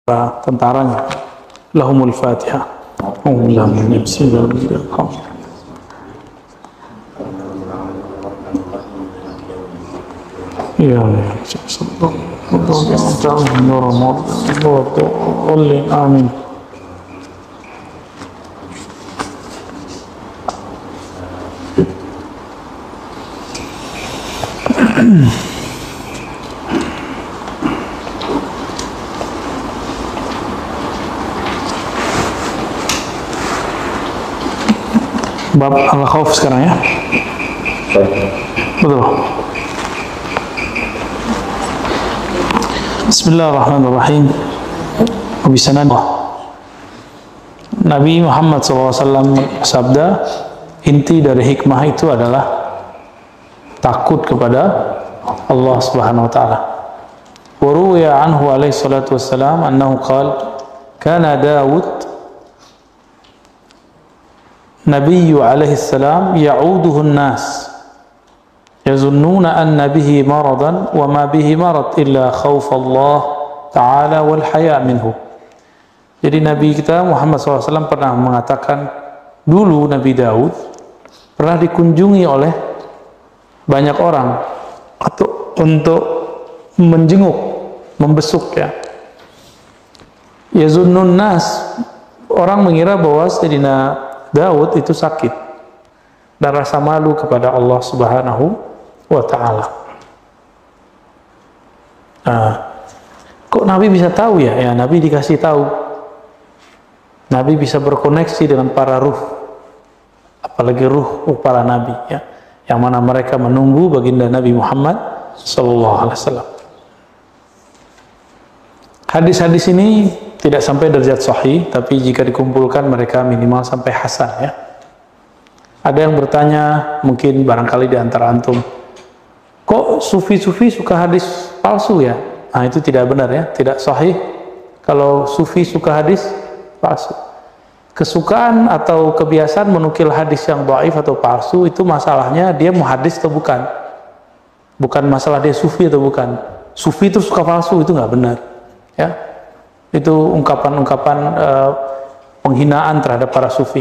tentaranya. Lahumul Fatihah. Ya amin. Bab al-khauf sekarang ya. Betul. Bismillahirrahmanirrahim. Wabisanan Nabi Muhammad SAW sabda, inti dari hikmah itu adalah takut kepada Allah Subhanahu wa taala. Wa ruwiya anhu alaihi salatu wassalam annahu qala kana Daud Nabiyyu alaihi salam ya'uduhu an-nas yazunnuna anna bihi maradan wa ma bihi marad illa khawf Allah ta'ala wal haya minhu. Jadi Nabi kita Muhammad SAW pernah mengatakan, dulu Nabi Daud pernah dikunjungi oleh banyak orang untuk menjenguk, membesuk ya. Yazunnun nas, orang mengira bahwa Sayyidina Daud itu sakit dan rasa malu kepada Allah Subhanahu wa ta'ala. Kok Nabi bisa tahu ya? Ya, Nabi dikasih tahu. Nabi bisa berkoneksi dengan para ruh, apalagi ruh para nabi ya, yang mana mereka menunggu baginda Nabi Muhammad sallallahu alaihi wasallam. Hadis-hadis ini tidak sampai derajat sahih, tapi jika dikumpulkan mereka minimal sampai hasan ya. Ada yang bertanya, mungkin barangkali di antara antum, kok sufi-sufi suka hadis palsu ya? Nah, itu tidak benar ya, tidak sahih. Kalau sufi suka hadis palsu. Kesukaan atau kebiasaan menukil hadis yang dhaif atau palsu, itu masalahnya dia muhadis atau bukan. Bukan masalah dia sufi atau bukan. Sufi itu suka palsu, itu nggak benar ya. Itu ungkapan-ungkapan penghinaan terhadap para sufi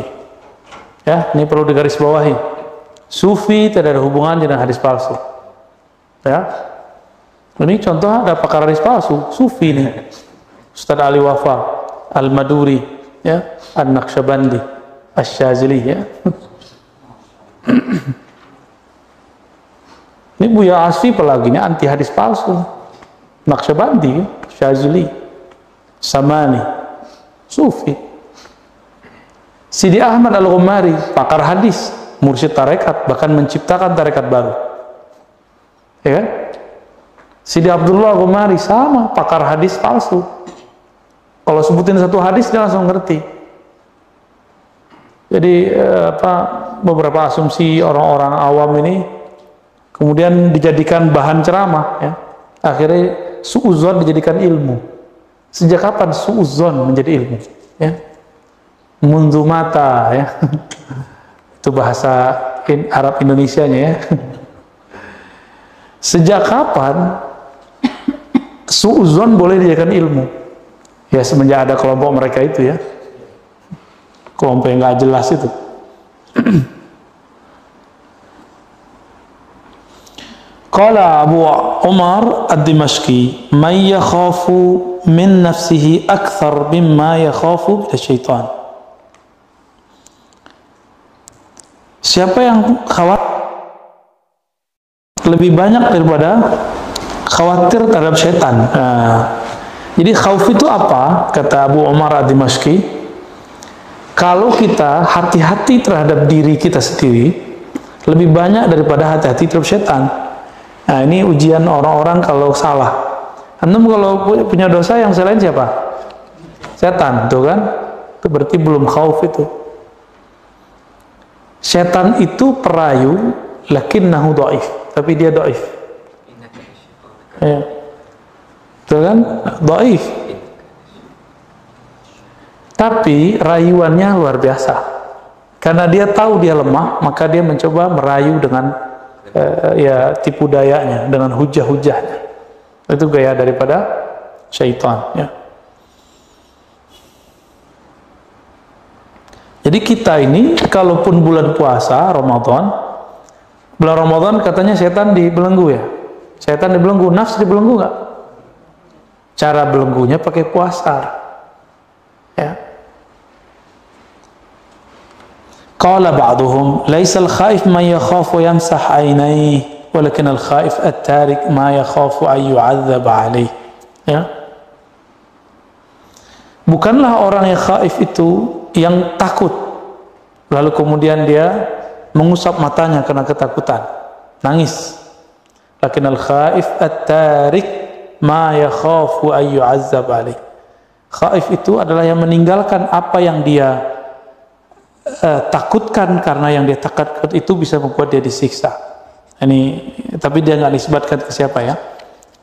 ya. Ini perlu digarisbawahi, sufi tidak ada hubungan dengan hadis palsu ya. Ini contoh ada pakar hadis palsu, sufi nih, Ustaz Ali Wafa Al-Maduri ya, An-Naqsyabandi Asy-Syazili ya. Ini Buya Asfi apalagi, ini anti hadis palsu. Naqsyabandi, Syazili, Samani, sufi. Sidi Ahmad Al-Ghumari, pakar hadis, mursyid tarekat, bahkan menciptakan tarekat baru ya kan. Sidi Abdullah Al-Ghumari sama, pakar hadis palsu. Kalau sebutin satu hadis dia langsung ngerti. Jadi beberapa asumsi orang-orang awam ini kemudian dijadikan bahan ceramah ya. Akhirnya su'udzon dijadikan ilmu. Sejak kapan su'udzon menjadi ilmu ya? Mundu mata ya. Itu bahasa Arab Indonesianya ya. Sejak kapan su'udzon boleh dijadikan ilmu? Ya semenjak ada kelompok mereka itu ya, kelompok yang nggak jelas itu. Qala Abu Umar Ad-Dimashqi, "Man yakhafu min nafsihi akthar mimma yakhafu minasyaitan." Siapa yang khawatir lebih banyak daripada khawatir terhadap syaitan. Jadi khauf itu apa? Kata Abu Umar Ad-Dimashqi, kalau kita hati-hati terhadap diri kita sendiri lebih banyak daripada hati-hati terhadap syaitan. Nah, ini ujian orang-orang kalau salah. Antum kalau punya dosa yang selain siapa? Setan, tuh kan? Itu berarti belum khauf itu. Setan itu perayu, lakinnahu dhaif, tapi dia dhaif. Ya. Betul kan? Dhaif. Tapi rayuannya luar biasa. Karena dia tahu dia lemah, maka dia mencoba merayu dengan ya tipu dayanya, dengan hujah-hujahnya. Itu gaya daripada syaitan ya. Jadi kita ini, kalaupun bulan puasa, bulan Ramadan katanya setan dibelenggu ya. Setan dibelenggu, nafsu dibelenggu nggak? Cara belenggunya pakai puasa. Ya. Qala ba'duhum, laisa al-khaif man yakhafu yamsah 'ainayhi, walakin al-khaif at-tarik ma yakhafu an yu'adzab 'alayhi. Ya. Bukanlah orang yang khaif itu yang takut, lalu kemudian dia mengusap matanya karena ketakutan, nangis. Lakin al-khaif at-tarik ma yakhafu an yu'azzab alaih. Khaif itu adalah yang meninggalkan apa yang dia takutkan, karena yang dia takut itu bisa membuat dia disiksa. Ini tapi dia nggak disebutkan ke siapa ya.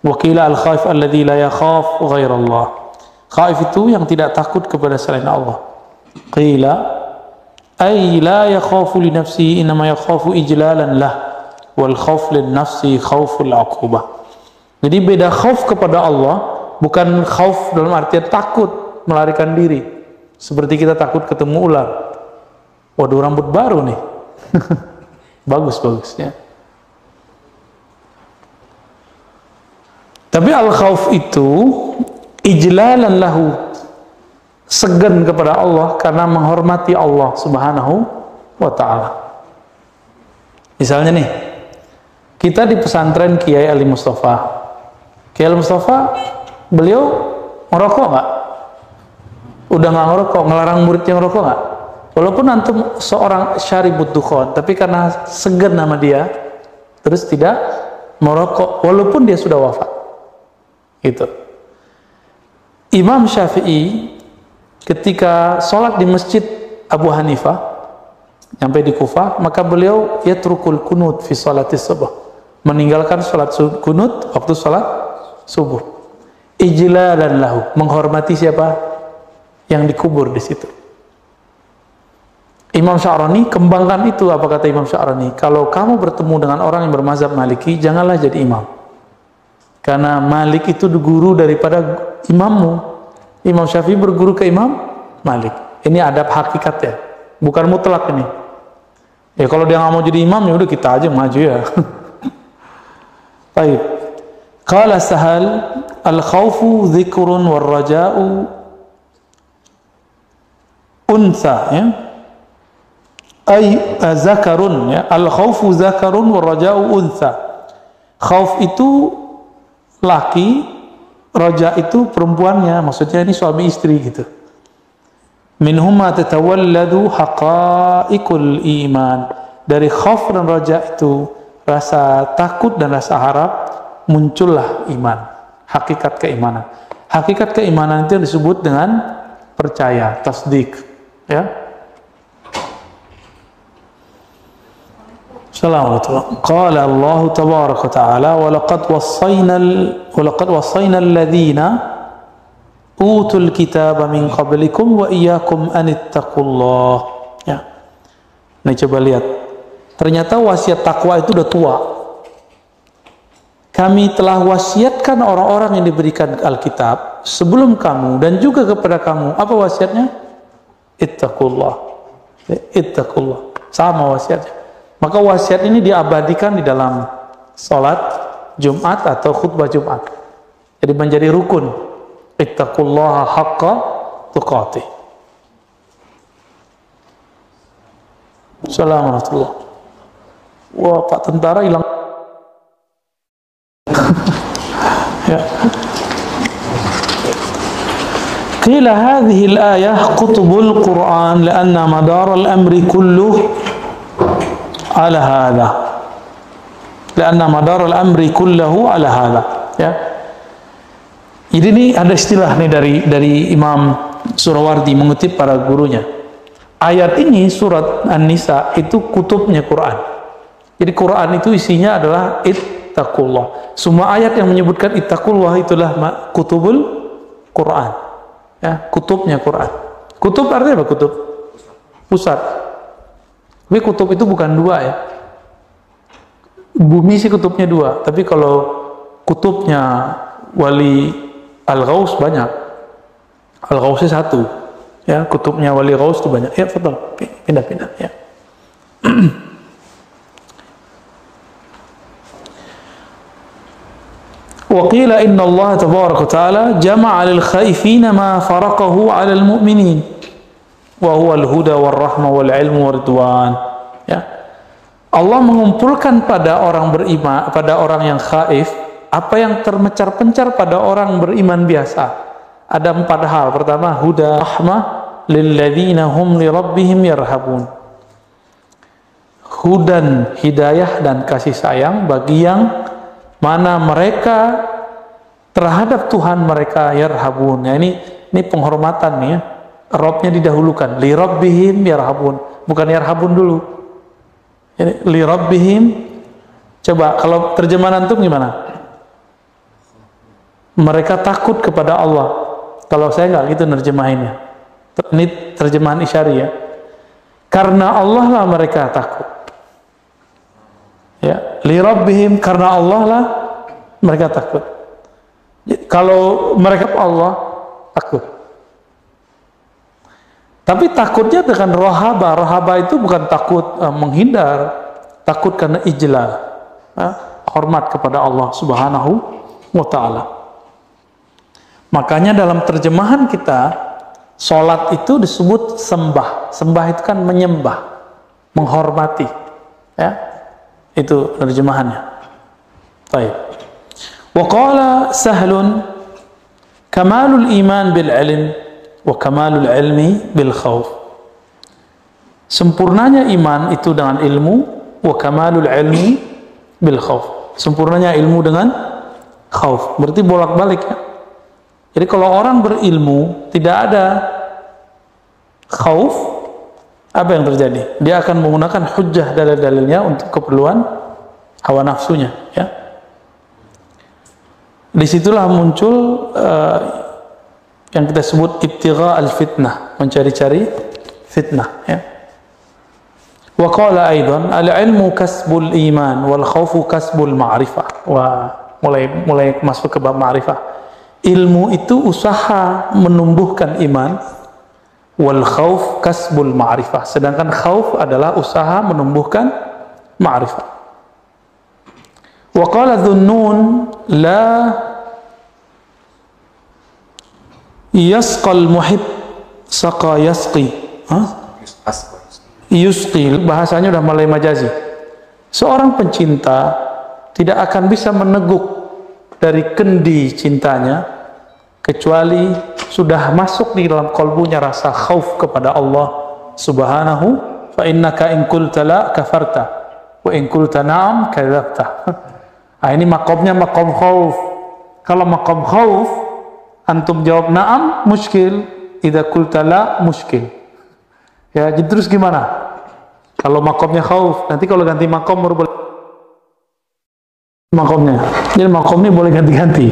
Wakila al-khaif alladzi la yakhaf ghairallah. Khaif itu yang tidak takut kepada selain Allah. Qila ay la yakhafu li nafsi, inma yakhafu ijlalan lah, wal khauf lin nafsi khauful uqubah. Jadi beda khauf kepada Allah, bukan khauf dalam artian takut melarikan diri seperti kita takut ketemu ular. Waduh, rambut baru nih. Bagus ya. Tapi al khauf itu ijlalan lahu, segan kepada Allah karena menghormati Allah Subhanahu wa ta'ala. Misalnya nih, kita di pesantren Kiai Ali Mustafa. Kiai Ali Mustafa, beliau ngerokok nggak? Udah nggak ngerokok, ngelarang muridnya ngerokok nggak? Walaupun antum seorang syaribut dukhon, tapi karena segan nama dia, terus tidak merokok, walaupun dia sudah wafat. Gitu. Imam Syafi'i ketika sholat di masjid Abu Hanifah sampai di Kufah, maka beliau yatrukul kunut fi sholatis subuh, meninggalkan sholat kunut waktu sholat subuh, ijlalan lahu, menghormati siapa yang dikubur di situ. Imam Sya'rani kembangkan itu. Apa kata Imam Sya'rani? Kalau kamu bertemu dengan orang yang bermazhab Maliki, janganlah jadi imam, karena Malik itu guru daripada imammu. Imam Syafi'i berguru ke Imam Malik. Ini adab hakikat ya, bukan mutlak ini. Ya kalau dia nggak mau jadi imam, ya udah kita aja maju ya. Baik. Qala Sahal, al-khawfu dzikrun wal raja'u untha, ya. Ay zakarun, ya. Al-khawfu zakarun wal raja'u untha. Khauf itu laki, raja itu perempuannya, maksudnya ini suami istri gitu. Minhumma tatawalladu haqa'iqul iman. Dari khauf dan raja itu, rasa takut dan rasa harap, muncullah iman, hakikat keimanan. Hakikat keimanan itu disebut dengan percaya, tasdik, ya. Assalamualaikum. Qala Allah tabaraka wa ta'ala, wa laqad wassayna alladhina utul kitaba min qablikum wa iyyakum an ittaqullah. Ya. Nah, coba lihat. Ternyata wasiat takwa itu udah tua. Kami telah wasiatkan orang-orang yang diberikan Alkitab sebelum kamu dan juga kepada kamu. Apa wasiatnya? Ittaqullah. Ittaqullah. Sama wasiatnya. Maka wasiat ini diabadikan di dalam sholat Jumat atau khutbah Jumat. Jadi menjadi rukun. Ittaqullaha haqqa tuqatih. Assalamualaikum. Wah, Pak Tentara hilang. Ya. Qila hadhihi al-ayah qutbul Qur'an lianna madar al-amri kulluh ala hadha, karena madar al-amri kullahu ala hadha, ya. Jadi ini ada istilah nih dari Imam Surawardi mengutip para gurunya. Ayat ini surat An-Nisa itu kutubnya Quran. Jadi Quran itu isinya adalah ittaqullah. Semua ayat yang menyebutkan ittaqullah itulah kutubul Quran, ya, kutubnya Quran. Kutub artinya apa? Kutub pusat. Tapi kutub itu bukan dua ya. Bumi sih kutubnya dua, tapi kalau kutubnya Wali Al-Ghaus banyak. Al-Ghausnya satu, Ya, kutubnya Wali Ghaus itu banyak. Ya, betul. Pindah-pindah ya. Wa qila inna Allah tabaraka ta'ala jama'a lil khaifina ma faraqahu 'ala al mu'minin wa huwa al huda war rahmah wal ilmu war ridwan. Ya. Allah mengumpulkan pada orang beriman, pada orang yang khaif, apa yang termencar-pencar pada orang beriman biasa. Ada 4 hal. Pertama, huda rahmah lil ladzina hum li rabbihim yarhabun. Hudan, hidayah dan kasih sayang bagi yang mana mereka terhadap Tuhan mereka yarhabun. Ya, ini penghormatan nih ya. Robnya didahulukan. Li rabbihim yarhabun. Bukan yarhabun dulu. Ini li rabbihim. Coba kalau terjemahan antum gimana? Mereka takut kepada Allah. Kalau saya nggak gitu nerjemahinnya. Ini terjemahan Isyari ya. Karena Allah lah mereka takut. Ya, li rabbihim, karena Allah lah mereka takut. Kalau mereka Allah takut. Tapi takutnya dengan rohaba. Rohaba itu bukan takut menghindar, takut karena ijlal, hormat kepada Allah Subhanahu wa ta'ala. Makanya dalam terjemahan kita, sholat itu disebut sembah. Sembah itu kan menyembah, menghormati. Ya, itu terjemahannya. Baik. Wa qala Sahlun, kamalul iman bil ilm wa kamalul ilmi bil khauf. Sempurnanya iman itu dengan ilmu, wa kamalul ilmi bil khauf. Sempurnanya ilmu dengan khauf. Berarti bolak-balik ya. Jadi kalau orang berilmu tidak ada khauf, apa yang terjadi? Dia akan menggunakan hujjah dalil-dalilnya untuk keperluan hawa nafsunya ya. Disitulah muncul yang kita sebut ibtigha al-fitnah, mencari-cari fitnah ya. Wa qala aidan al-ilmu kasbul iman wal khawfu kasbul ma'rifah. Wah, mulai masuk ke bab ma'rifah. Ilmu itu usaha menumbuhkan iman, wal khauf kasbul ma'rifah. Sedangkan khauf adalah usaha menumbuhkan ma'rifah. Wa qala dhunnun la yasqal muhib saqa yasqi. Yusqi, bahasanya udah mulai majazi. Seorang pencinta tidak akan bisa meneguk dari kendi cintanya kecuali sudah masuk di dalam kalbunya rasa khauf kepada Allah Subhanahu. Fa innaka in qulta la kafarta wa in qulta na'am kadzabta. Nah, ini makomnya makom khauf. Kalau makom khauf antum jawab na'am muskil, idza qulta la muskil. Ya, jadi terus gimana? Kalau makomnya khauf, nanti kalau ganti makom baru boleh makomnya. Jadi makomnya boleh ganti-ganti.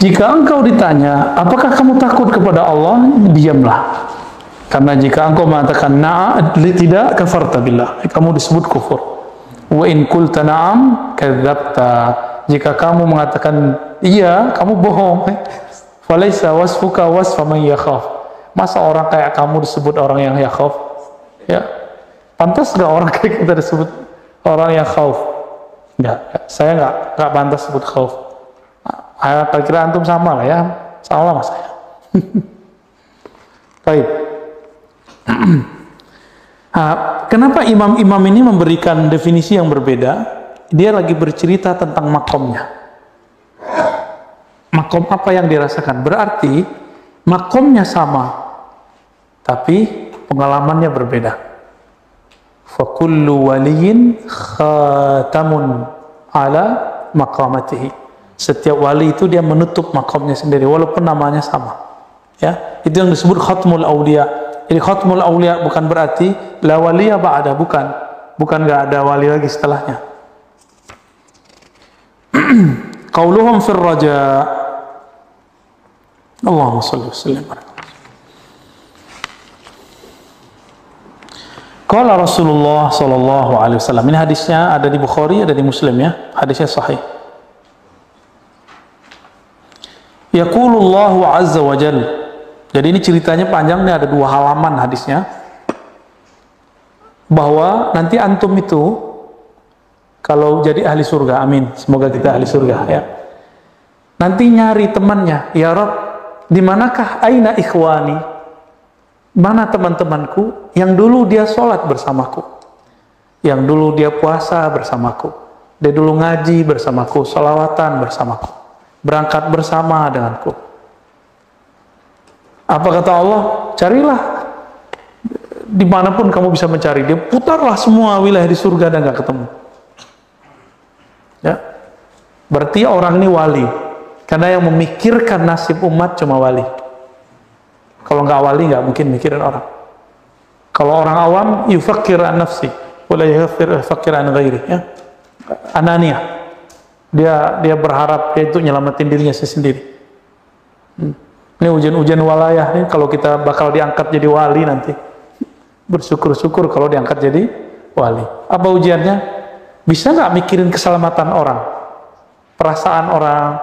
Jika engkau ditanya, apakah kamu takut kepada Allah? Diamlah. Karena jika engkau mengatakan na'am, tidak, kafarta billah. Kamu disebut kufur. Wa in qulta na'am, kadzabta. Jika kamu mengatakan iya, kamu bohong. Falaisa wasfuka wasfa man yakhaf. Masa orang kayak kamu disebut orang yang yakhaf? Ya. Pantas enggak orang kayak kita disebut orang yang khauf? Enggak, saya enggak pantas sebut khauf. Kira antum sama lah ya, sama sama saya. Baik. Kenapa imam-imam ini memberikan definisi yang berbeda? Dia lagi bercerita tentang makomnya. Makom apa yang dirasakan? Berarti makomnya sama, tapi pengalamannya berbeda. Fakullu waliyin khatamun ala maqamatihi. Setiap wali itu dia menutup makamnya sendiri walaupun namanya sama. Ya, itu yang disebut khatmul auliya. Jadi khatmul auliya bukan berarti la waliya ba'da, bukan enggak ada wali lagi setelahnya. Qauluhum fir raja. Allahumma shalli wa sallim. Qala Rasulullah sallallahu alaihi wasallam. Ini hadisnya ada di Bukhari, ada di Muslim ya. Hadisnya sahih. Yaqulullahu azza wa jalla Jadi ini ceritanya panjang, nih ada 2 halaman hadisnya, bahwa nanti antum itu kalau jadi ahli surga, amin, semoga kita ahli surga ya, nanti nyari temannya, ya Rob, dimanakah aina ikhwani, mana teman-temanku yang dulu dia sholat bersamaku, yang dulu dia puasa bersamaku, dia dulu ngaji bersamaku, sholawatan bersamaku, berangkat bersama denganku. Apa kata Allah? Carilah dimanapun kamu bisa mencari dia, putarlah semua wilayah di surga dan gak ketemu. Ya, berarti orang ini wali, karena yang memikirkan nasib umat cuma wali. Kalau nggak wali nggak mungkin mikirin orang. Kalau orang awam yufakkir an nafsi wala yufakkir an ghairi, ya, ananiyah, dia berharap dia itu nyelamatin dirinya sendiri. Ini ujian walayah nih, kalau kita bakal diangkat jadi wali nanti, bersyukur-syukur kalau diangkat jadi wali. Apa ujiannya? Bisa nggak mikirin keselamatan orang, perasaan orang,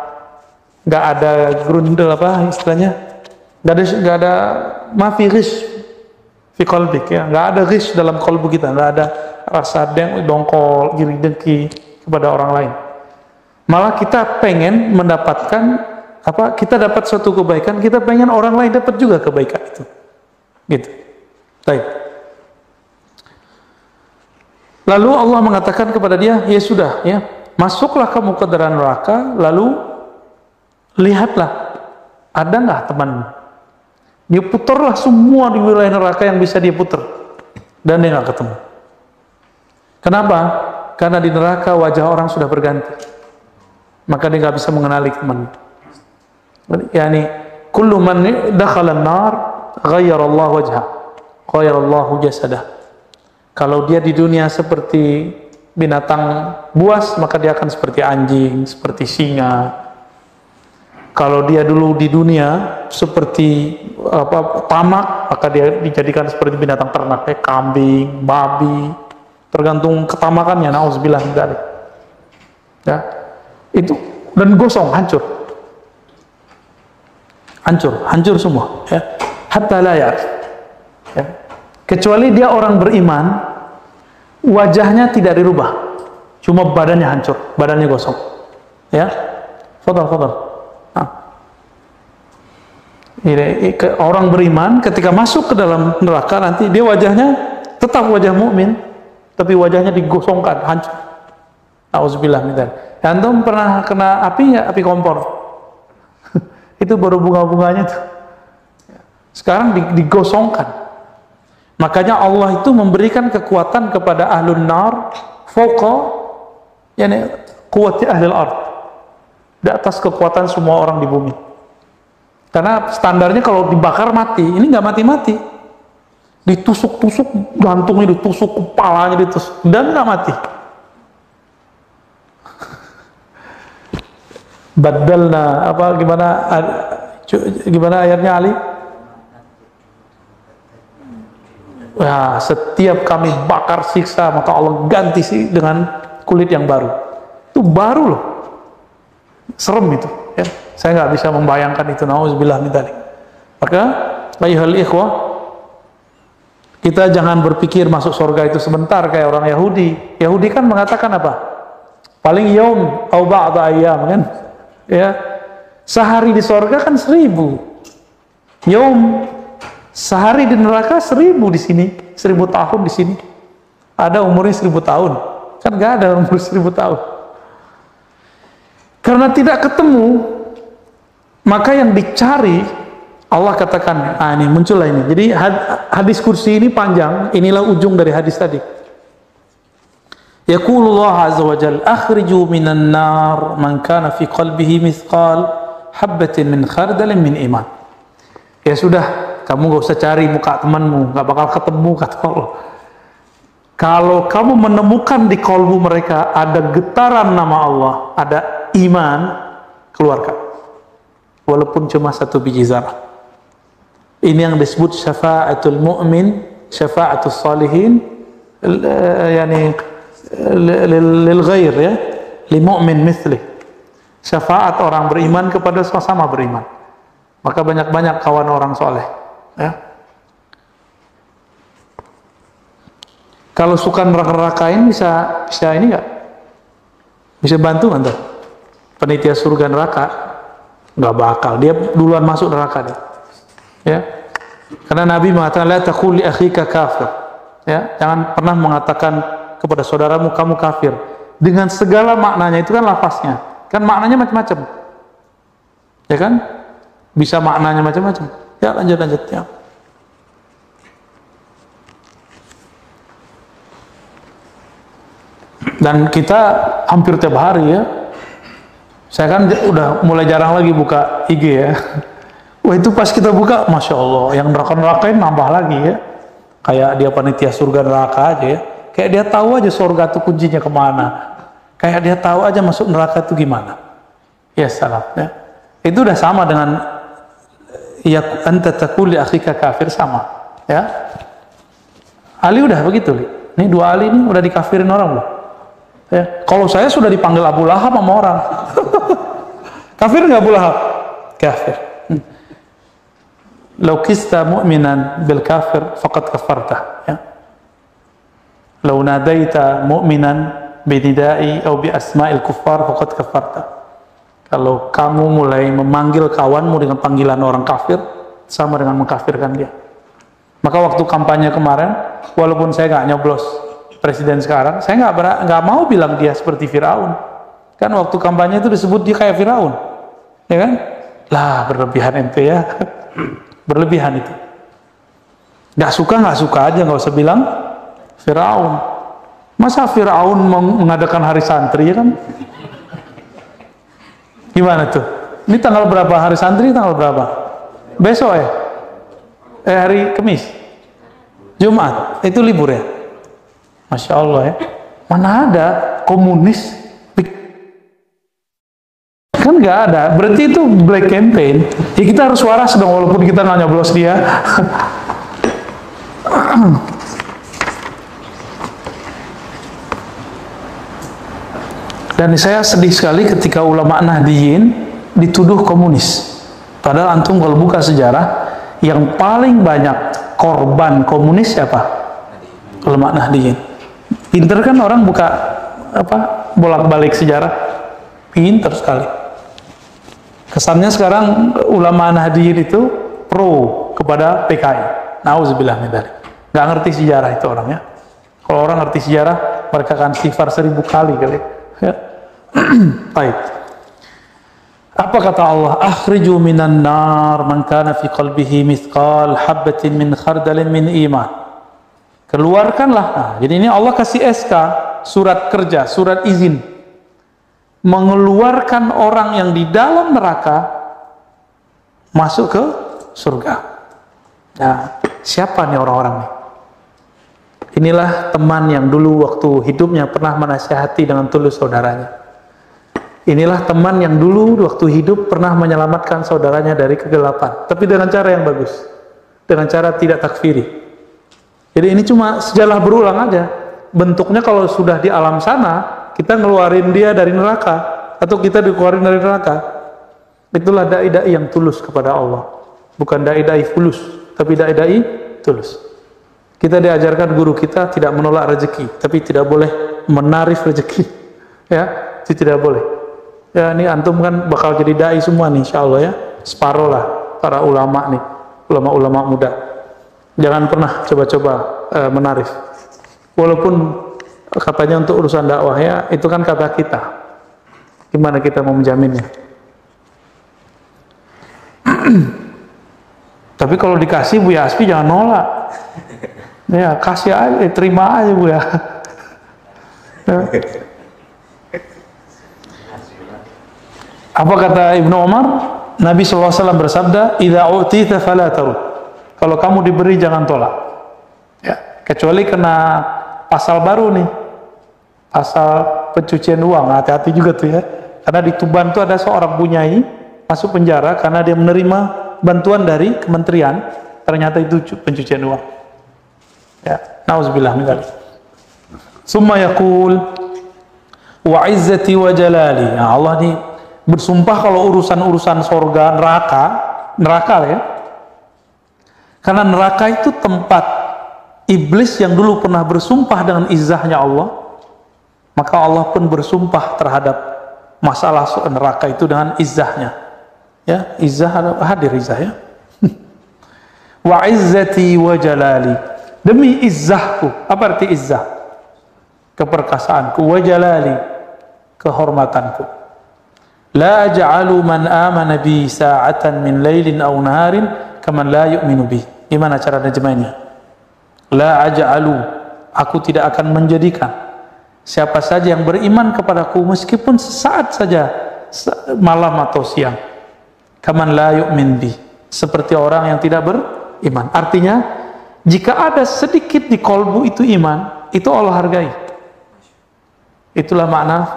nggak ada grundel apa istilahnya, nggak ada mafi ghish fi qalbik, ya, nggak ada ghish dalam kalbu kita, nggak ada rasa dongkol, iri dengki kepada orang lain. Malah kita pengen mendapatkan apa, kita dapat suatu kebaikan, kita pengen orang lain dapat juga kebaikan itu, gitu. Baik. Lalu Allah mengatakan kepada dia, ya sudah, ya, masuklah kamu ke dalam neraka, lalu lihatlah ada nggak temanmu. Dia putarlah semua di wilayah neraka yang bisa dia putar, dan dia nggak ketemu. Kenapa? Karena di neraka wajah orang sudah berganti, maka dia nggak bisa mengenali teman. Yani kullu man dakhala an-nar ghayyara Allah wajha, ghayyara Allah jasadah. Kalau dia di dunia seperti binatang buas, maka dia akan seperti anjing, seperti singa. Kalau dia dulu di dunia seperti tamak, maka dia dijadikan seperti binatang ternak, kayak kambing, babi, tergantung ketamakannya. Nauzubillah min dzalik. Ya, itu, dan gosong, hancur semua, ya. Hatta la ya'rif, ya. Kecuali dia orang beriman, wajahnya tidak dirubah, cuma badannya hancur, badannya gosong, ya. Fadal. Orang beriman ketika masuk ke dalam neraka nanti dia wajahnya tetap wajah mukmin, tapi wajahnya digosongkan, hancur. Auzubillah min dzalik. Antum pernah kena api ya, api kompor? Itu baru bunga-bunganya tuh. Sekarang digosongkan. Makanya Allah itu memberikan kekuatan kepada ahlun nar fauqa yani quwwati ahlil ard, di atas kekuatan semua orang di bumi. Karena standarnya kalau dibakar mati, ini nggak mati-mati. Ditusuk-tusuk, jantungnya ditusuk, kepalanya ditusuk, dan nggak mati. Badalna apa, gimana ayatnya Ali? Wah, setiap kami bakar siksa, maka Allah ganti sih dengan kulit yang baru. Itu baru loh. Serem itu, ya. Saya nggak bisa membayangkan itu. Nauzubillah min dzalik. Maka ayyuhal ikhwah, kita jangan berpikir masuk surga itu sebentar kayak orang Yahudi. Yahudi kan mengatakan apa? Paling yaum au ba'da ayyam, kan? Ya. Sehari di surga kan 1000. Yaum, sehari di neraka 1000 di sini, 1000 tahun di sini. Ada umurnya 1000 tahun. Kan nggak ada umur 1000 tahun. Karena tidak ketemu, maka yang dicari, Allah katakan, ini muncullah ini. Jadi hadis kursi ini panjang, inilah ujung dari hadis tadi. Yaqulullah azza wa jalla, akhriju minan nar man kana fi qalbihi mithqal habbatin min khardalin min iman. Ya sudah, kamu gak usah cari muka temanmu, gak bakal ketemu, kata Allah. Kalau kamu menemukan di kalbu mereka ada getaran nama Allah, ada iman, keluarkan. Walaupun cuma 1 biji zarah. Ini yang disebut syafa'atul mu'min, syafa'atul salihin, yani lil ghair, ya, li mu'min mithlih. Syafaat orang beriman kepada sesama beriman. Maka banyak-banyak kawan orang soleh. Ya. Kalau suka neraka-nerakain bisa ini nggak? Bisa bantu nggak tuh? Penitia surga neraka nggak bakal. Dia duluan masuk neraka deh. Ya. Karena Nabi mengatakan la taqul li akhika kafir. Ya, jangan pernah mengatakan kepada saudaramu kamu kafir. Dengan segala maknanya, itu kan lafaznya. Kan maknanya macam-macam. Ya kan? Bisa maknanya macam-macam. Ya, lanjut ya. Dan kita hampir tiap hari ya. Saya kan udah mulai jarang lagi buka IG ya. Wah, itu pas kita buka, Masya Allah, yang neraka-nerakain nambah lagi ya. Kayak dia panitia surga neraka aja ya. Kayak dia tahu aja surga itu kuncinya kemana. Kayak dia tahu aja masuk neraka itu gimana. Ya salam ya. Itu udah sama dengan ya anta taqul li akhika kafir, sama ya. Ali udah begitu, Li. Ini dua Ali ini udah dikafirin orang loh. Ya. Kalau saya sudah dipanggil Abu Lahab sama orang. Kafir nggak Abu Lahab? Kafir. Lau kista mu'minan bil kafir faqad kafartah ya. Lau nadaita mu'minan binida'i atau bi asma'il kuffar faqad kafartah. Kalau kamu mulai memanggil kawanmu dengan panggilan orang kafir, sama dengan mengkafirkan dia. Maka waktu kampanye kemarin, walaupun saya nggak nyoblos presiden sekarang, saya nggak mau bilang dia seperti Firaun. Kan waktu kampanye itu disebut dia kayak Firaun, ya kan? Lah berlebihan ente ya. Berlebihan itu. Nggak suka aja, nggak usah bilang Firaun. Masa Firaun mengadakan hari santri ya kan? Gimana tuh? Ini tanggal berapa hari santri? Tanggal berapa? Besok ya? Hari Kamis? Jumat? Itu libur ya? Masya Allah ya. Mana ada komunis? Kan nggak ada. Berarti itu black campaign. Ya kita harus waras dong walaupun kita nggak nyoblos dia. Dan saya sedih sekali ketika ulama Nahdiyin dituduh komunis. Padahal antum kalau buka sejarah, yang paling banyak korban komunis siapa? Ulama Nahdiyin. Pinter kan orang buka bolak-balik sejarah. Pinter sekali. Kesannya sekarang ulama Nahdiyin itu pro kepada PKI. Nauzubillah min dzalik. Nggak ngerti sejarah itu orangnya. Kalau orang ngerti sejarah, mereka akan istighfar 1000 kali kali. Ya. Baik. Apa kata Allah? Akhriju minan nar man kana fi qalbihi mithqal habatin min khardalin min iman. Keluarkanlah. Nah, jadi ini Allah kasih SK, surat kerja, surat izin. Mengeluarkan orang yang di dalam neraka masuk ke surga. Nah, siapa nih orang-orang nih? Inilah teman yang dulu waktu hidupnya pernah menasihati dengan tulus saudaranya. Inilah teman yang dulu waktu hidup pernah menyelamatkan saudaranya dari kegelapan, tapi dengan cara yang bagus, dengan cara tidak takfiri. Jadi ini cuma sejarah berulang aja. Bentuknya kalau sudah di alam sana, kita ngeluarin dia dari neraka, atau kita dikeluarin dari neraka. Itulah dai-dai yang tulus kepada Allah. Bukan dai-dai fulus, tapi dai-dai tulus. Kita diajarkan guru kita tidak menolak rezeki, tapi tidak boleh menarif rezeki. Ya, itu tidak boleh. Ya, ini antum kan bakal jadi dai semua nih, insya Allah ya. Separuh lah para ulama nih, ulama-ulama muda. Jangan pernah coba-coba menarif. Walaupun katanya untuk urusan dakwah ya, itu kan kata kita. Gimana kita mau menjaminnya? Tapi kalau dikasih Bu Yaspi jangan nolak. Ya, kasih aja, terima aja Bu ya. Apa kata Ibnu Umar? Nabi SAW bersabda, "Idza u'tita fala tarud." Kalau kamu diberi jangan tolak. Ya, kecuali kena pasal baru nih. Pasal pencucian uang. Hati-hati juga tuh ya. Karena di Tuban tuh ada seorang bunyai masuk penjara karena dia menerima bantuan dari kementerian, ternyata itu pencucian uang. Ya, nauzubillah min dzalik. Summa yaqul wa izzati wa jalali. Nah, Allah nih bersumpah kalau urusan-urusan surga neraka neraka ya. Karena neraka itu tempat iblis yang dulu pernah bersumpah dengan izzahnya Allah, maka Allah pun bersumpah terhadap masalah neraka itu dengan izzahnya. Ya, izzah hadir izzah ya. Wa izzati wa jalali, demi izzahku. Apa arti izzah? Keperkasaanku. Wa jalali, kehormatanku. La aj'alu man amana bi sa'atan min lailin aw naharin kaman la yu'minu bi. Gimana cara terjemahnya? La aj'alu, aku tidak akan menjadikan siapa saja yang beriman kepadaku meskipun sesaat saja, malam atau siang, kaman la yu'min bi, seperti orang yang tidak beriman. Artinya, jika ada sedikit di kolbu itu iman, itu Allah hargai. Itulah makna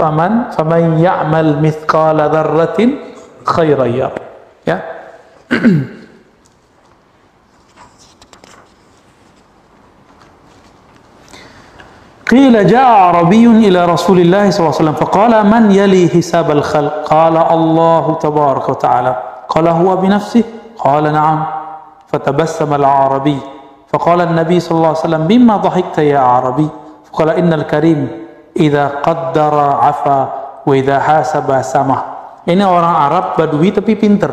faman ya'mal mithqala dzarratin khairan yarah. Ya. Qila ja'a Arabiyyun ila Rasulillah sallallahu alaihi wasallam faqala man yali hisab al-khalq? Qala Allah tabaraka wa ta'ala. Qala huwa bi nafsihi? Qala na'am. Fatabassama al-Arabi. Faqala an-nabi sallallahu alaihi wasallam bimma dhahikta ya Arabi? Faqala innal karim idza qaddara 'afa wa idza hasaba samah. Ini orang Arab Badui tapi pinter.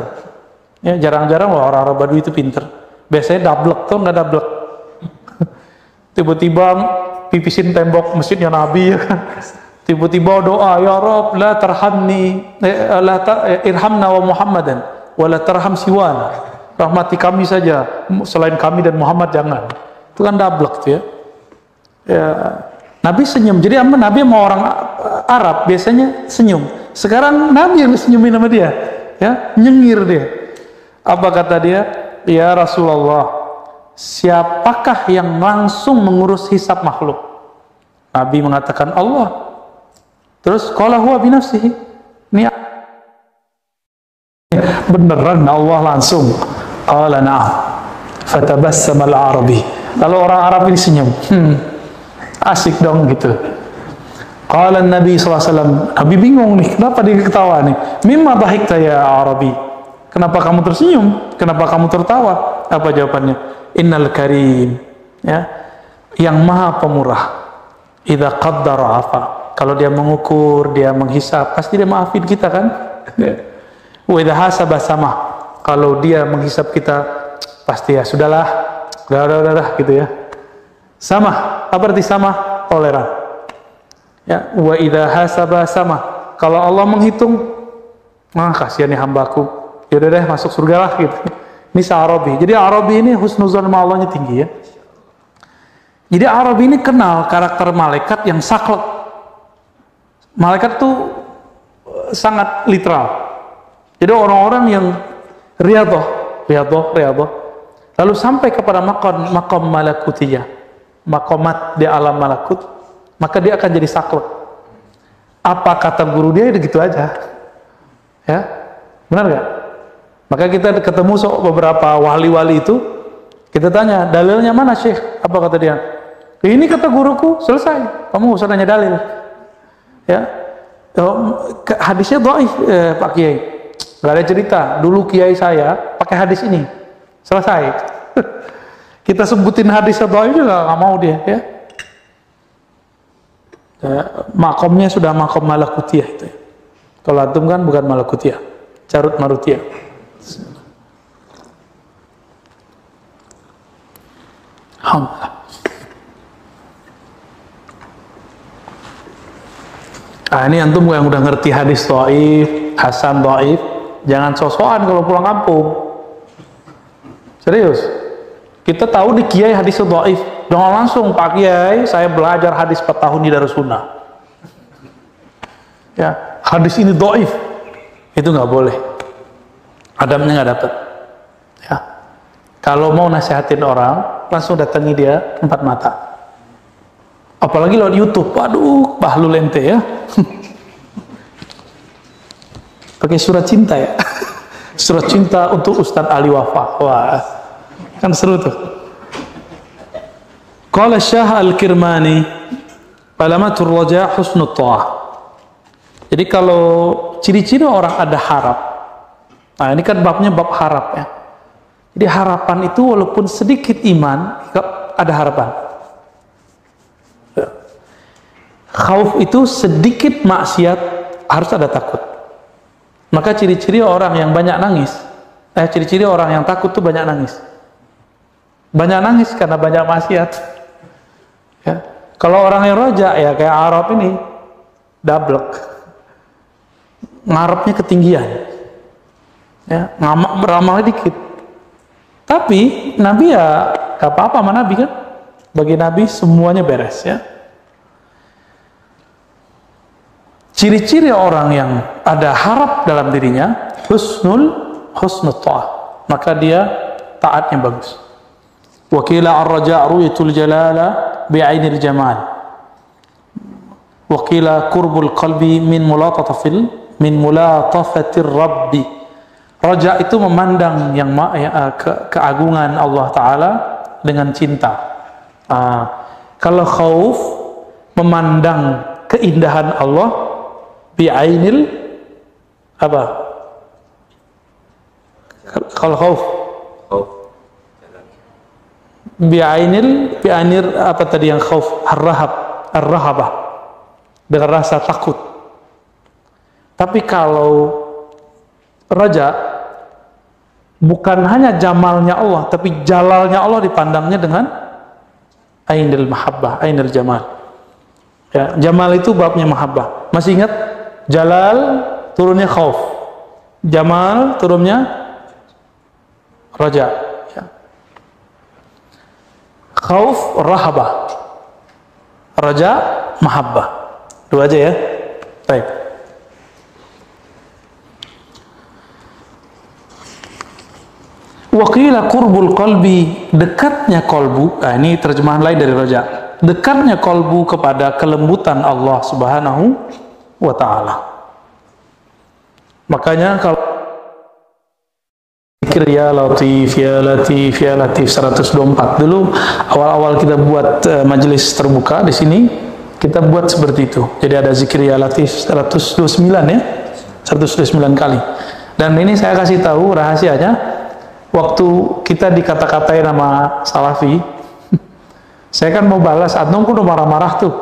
Ya, jarang-jarang orang Arab Badui itu pinter. Biasanya dablek tuh, enggak dablek. Tiba-tiba pipisin tembok masjidnya Nabi ya kan. Tiba-tiba doa, ya Rabb la tarhamni irhamna wa Muhammadan wa la tarham siwana. Rahmati kami saja, selain kami dan Muhammad jangan. Itu kan dablek tuh ya. Ya, Nabi senyum. Jadi Nabi sama orang Arab biasanya senyum. Sekarang Nabi yang senyumin sama dia, ya, nyengir dia. Apa kata dia? Ya Rasulullah, siapakah yang langsung mengurus hisab makhluk? Nabi mengatakan Allah. Terus qala huwa bi nafsihi. Ini beneran Allah langsung. Qala na'am. Fatabassama al-Arabi. Lalu orang Arab ini senyum. Asik dong gitu. Qala Nabi sallallahu alaihi wasallam, Nabi bingung nih, kenapa dia ketawa nih? Mimma dhahikta ya Arabi? Kenapa kamu tersenyum? Kenapa kamu tertawa? Apa jawabannya? Innal karim, ya, yang maha pemurah, idza qaddara afa, kalau dia mengukur, dia menghisab, pasti dia maafin kita kan. Wa idza hasaba samah, kalau dia menghisab kita pasti ya sudahlah, udah gitu ya. Samah, apa arti samah? Toleran. Ya, wa idza hasaba samah, kalau Allah menghitung, kasihan nih hambaku, ya udah deh masuk surga lah gitu. Ini Arabi. Jadi Arabi ini husnuzon sama Allahnya tinggi ya. Jadi Arabi ini kenal karakter malaikat yang saklek. Malaikat tuh sangat literal. Jadi orang-orang yang riyadhah, lalu sampai kepada maqam malakutiyah, maqamat di alam malakut, maka dia akan jadi saklek. Apa kata guru dia itu gitu aja. Ya. Benar gak? Maka kita ketemu beberapa wali-wali itu, kita tanya, dalilnya mana Syekh? Apa kata dia? Ini kata guruku, selesai. Kamu usah nanya dalil. Ya, hadisnya dhaif, Pak Kiai. Gak ada cerita. Dulu Kiai saya pakai hadis ini, selesai. Kita sebutin hadisnya dhaif juga nggak mau dia. Ya. Makomnya sudah makom malakutiyah itu. Kalau antum kan bukan malakutiyah, carut marutiyah. Alhamdulillah. Ini antum yang udah ngerti hadis dhaif, hasan dhaif, jangan sosokan kalau pulang kampung. Serius. Kita tahu di Kiai hadis dhaif, jangan langsung Pak Kiai, saya belajar hadis 4 tahun di Darussunnah. Ya, hadis ini dhaif. Itu nggak boleh. Adabnya nggak dapat. Ya. Kalau mau nasihatin orang, langsung datangi dia empat mata. Apalagi lewat YouTube, waduh, bahlul ente ya. Pakai surat cinta ya. Surat cinta untuk Ustadz Ali Wafa. Wah, kan seru tuh. Qala Syah Al-Kirmani, alamatur raja husnul ta'ah. Jadi kalau ciri-ciri orang ada harap. Nah, ini kan babnya bab harap ya. Jadi harapan itu walaupun sedikit iman, ada harapan. Khauf itu sedikit maksiat, harus ada takut. Maka ciri-ciri orang yang banyak nangis, ciri-ciri orang yang takut tuh banyak nangis. Banyak nangis karena banyak maksiat. Ya. Kalau orang yang roja ya kayak Arab ini, dablek, ngarepnya ketinggian, ya beramal dikit. Tapi Nabi ya gak apa-apa sama Nabi kan. Bagi Nabi semuanya beres ya. Ciri-ciri orang yang ada harap dalam dirinya, husnul ta'ah, maka dia taatnya bagus. Wakila ar-raja' ru'yatul jalala bi'ainil jamal. Wakila qurbul qalbi min mulatafatir rabbi. Raja itu memandang yang keagungan Allah Ta'ala dengan cinta. Kalau khauf memandang keindahan Allah bi'ainil apa? Kalau khauf bi'ainir apa tadi yang khauf? Ar-rahabah, dengan rasa takut. Tapi kalau raja bukan hanya jamalnya Allah, tapi jalalnya Allah dipandangnya dengan ainil mahabbah, ainil jamal. Ya, jamal itu babnya mahabbah. Masih ingat? Jalal turunnya khauf, jamal turunnya raja. Ya. Khauf rahabah, raja mahabbah. Dua aja ya. Baik. Waqila qurbul qalbi, dekatnya kolbu. Nah, ini terjemahan lain dari raja. Dekatnya kolbu kepada kelembutan Allah Subhanahu wa ta'ala. Makanya kalau zikir ya latif ya latif ya latif 124 dulu awal-awal kita buat majelis terbuka di sini, kita buat seperti itu. Jadi ada zikir ya latif 129 ya, 129 kali. Dan ini saya kasih tahu rahasianya. Waktu kita dikata-katain nama Salafi, saya kan mau balas, antum udah marah-marah tuh.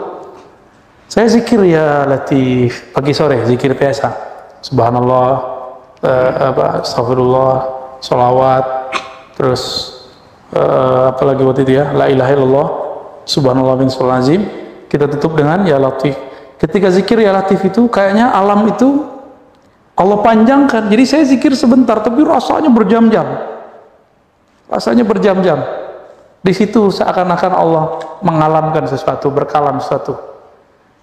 Saya zikir ya latif pagi sore, zikir biasa, subhanallah, astagfirullah, sholawat, terus apalagi waktu itu ya, la ilaha illallah, subhanallah bin azim. Kita tutup dengan ya latif. Ketika zikir ya latif itu kayaknya alam itu Allah panjangkan. Jadi saya zikir sebentar, tapi rasanya berjam-jam. Rasanya berjam-jam. Di situ seakan-akan Allah mengalamkan sesuatu, berkalam sesuatu.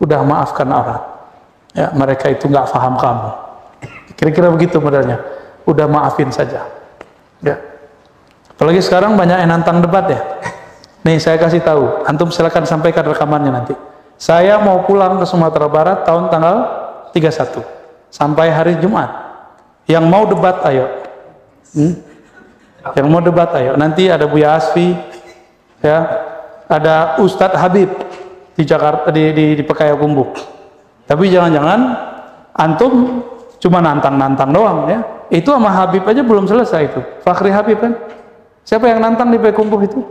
Udah maafkan orang. Ya, mereka itu nggak paham kamu. Kira-kira begitu modelnya. Udah maafin saja. Ya. Apalagi sekarang banyak yang nantang debat ya. Nih saya kasih tahu. Antum silakan sampaikan rekamannya nanti. Saya mau pulang ke Sumatera Barat tahun tanggal 31 sampai hari Jumat. Yang mau debat ayo. Yang mau debat ayo. Nanti ada Buya Asfi, ya, ada Ustadz Habib di Jakarta, di Payakumbuh. Tapi jangan-jangan antum cuma nantang-nantang doang ya. Itu sama Habib aja belum selesai itu. Fakhri Habib kan. Siapa yang nantang di Payakumbuh itu?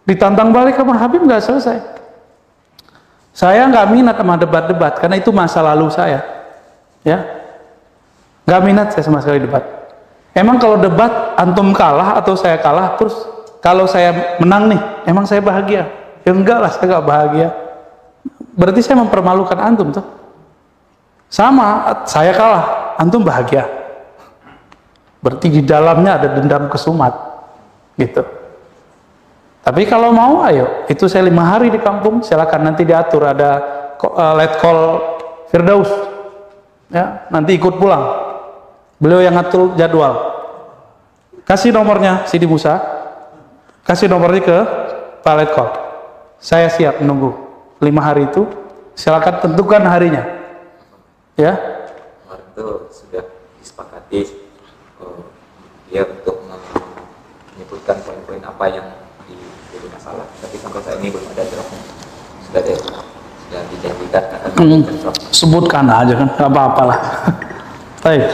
Ditantang balik sama Habib nggak selesai. Saya nggak minat sama debat-debat karena itu masa lalu saya. Ya. Nggak minat saya sama sekali debat. Emang kalau debat antum kalah atau saya kalah, terus kalau saya menang nih, emang saya bahagia? Ya enggak lah, saya enggak bahagia. Berarti saya mempermalukan antum tuh. Sama, saya kalah, antum bahagia. Berarti di dalamnya ada dendam kesumat, gitu. Tapi kalau mau, ayo. Itu saya 5 hari di kampung, silakan nanti diatur. Ada let call Firdaus, ya, nanti ikut pulang. Beliau yang ngatur jadwal. Kasih nomornya Sidi Musa, kasih nomornya ke Pak Letkol. Saya siap menunggu 5 hari itu. Silakan tentukan harinya. Ya. Kemarin itu sudah disepakati ya untuk menyebutkan poin-poin apa yang jadi masalah. Tapi sampai saat ini belum ada draftnya. Sudah dijanjikan akan sebutkan aja kan, nggak apa-apalah. Baik.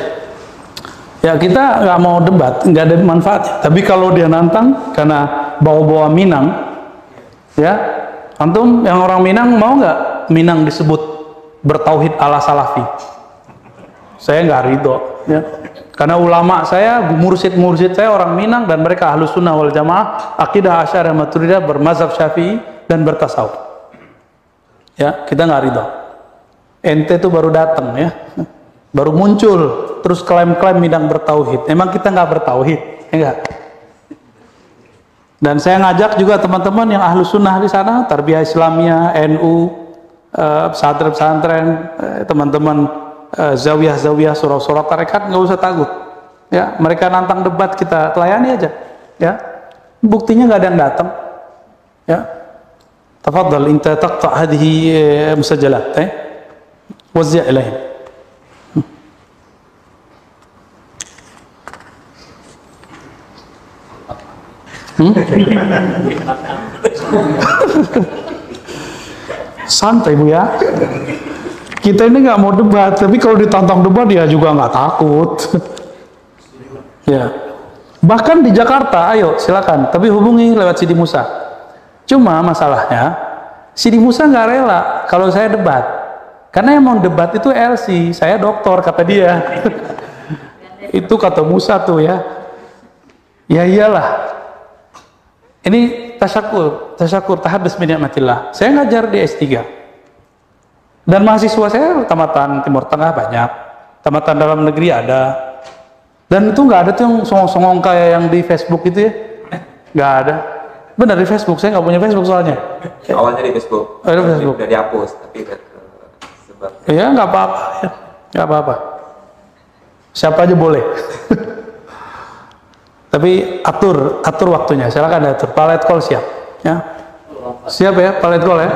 Ya kita nggak mau debat, nggak ada manfaatnya. Tapi kalau dia nantang karena bawa-bawa Minang, ya, antum yang orang Minang mau nggak Minang disebut bertauhid ala Salafi? Saya nggak ridho, ya. Karena ulama saya, mursyid saya orang Minang dan mereka Ahlus Sunnah wal Jamaah, akidah Asy'ariyah Maturidiyah, bermazhab Syafi'i dan bertasawuf. Ya, kita nggak ridho. Ente tuh baru datang, ya. Baru muncul, terus klaim-klaim Minang bertauhid. Emang kita nggak bertauhid, ya enggak? Dan saya ngajak juga teman-teman yang ahlu sunnah di sana, Tarbiyah Islamiyah, NU, pesantren-pesantren, teman-teman zawiyah-zawiyah, surah-surah tarekat, nggak usah takut. Ya, mereka nantang debat kita layani aja. Ya, buktinya nggak ada yang datang. Ya, tafadhal, inta taqta hadhihi musajjalat, wazzi' ilaihim. Santai Bu ya. Kita ini nggak mau debat, tapi kalau ditantang debat dia juga nggak takut. Ya. Bahkan di Jakarta, ayo silakan. Tapi hubungi lewat Sidi Musa. Cuma masalahnya, Sidi Musa nggak rela kalau saya debat. Karena emang debat itu LC. Saya doktor kata dia. Itu kata Musa tuh ya. Ya iyalah. Ini tasyakur, tahadus min ni'matillah. Saya ngajar di S3. Dan mahasiswa saya tamatan Timur Tengah banyak. Tamatan dalam negeri ada. Dan itu nggak ada tuh yang songong-songong kayak yang di Facebook itu ya. Nggak ada. Benar di Facebook, saya nggak punya Facebook soalnya. Awalnya di Facebook. Di Facebook. Udah dihapus, tapi sebab. Ya nggak apa-apa ya. Nggak apa-apa. Siapa aja boleh. Tapi atur waktunya, silakan atur. Palet call siap, ya. Siap ya, palet call ya.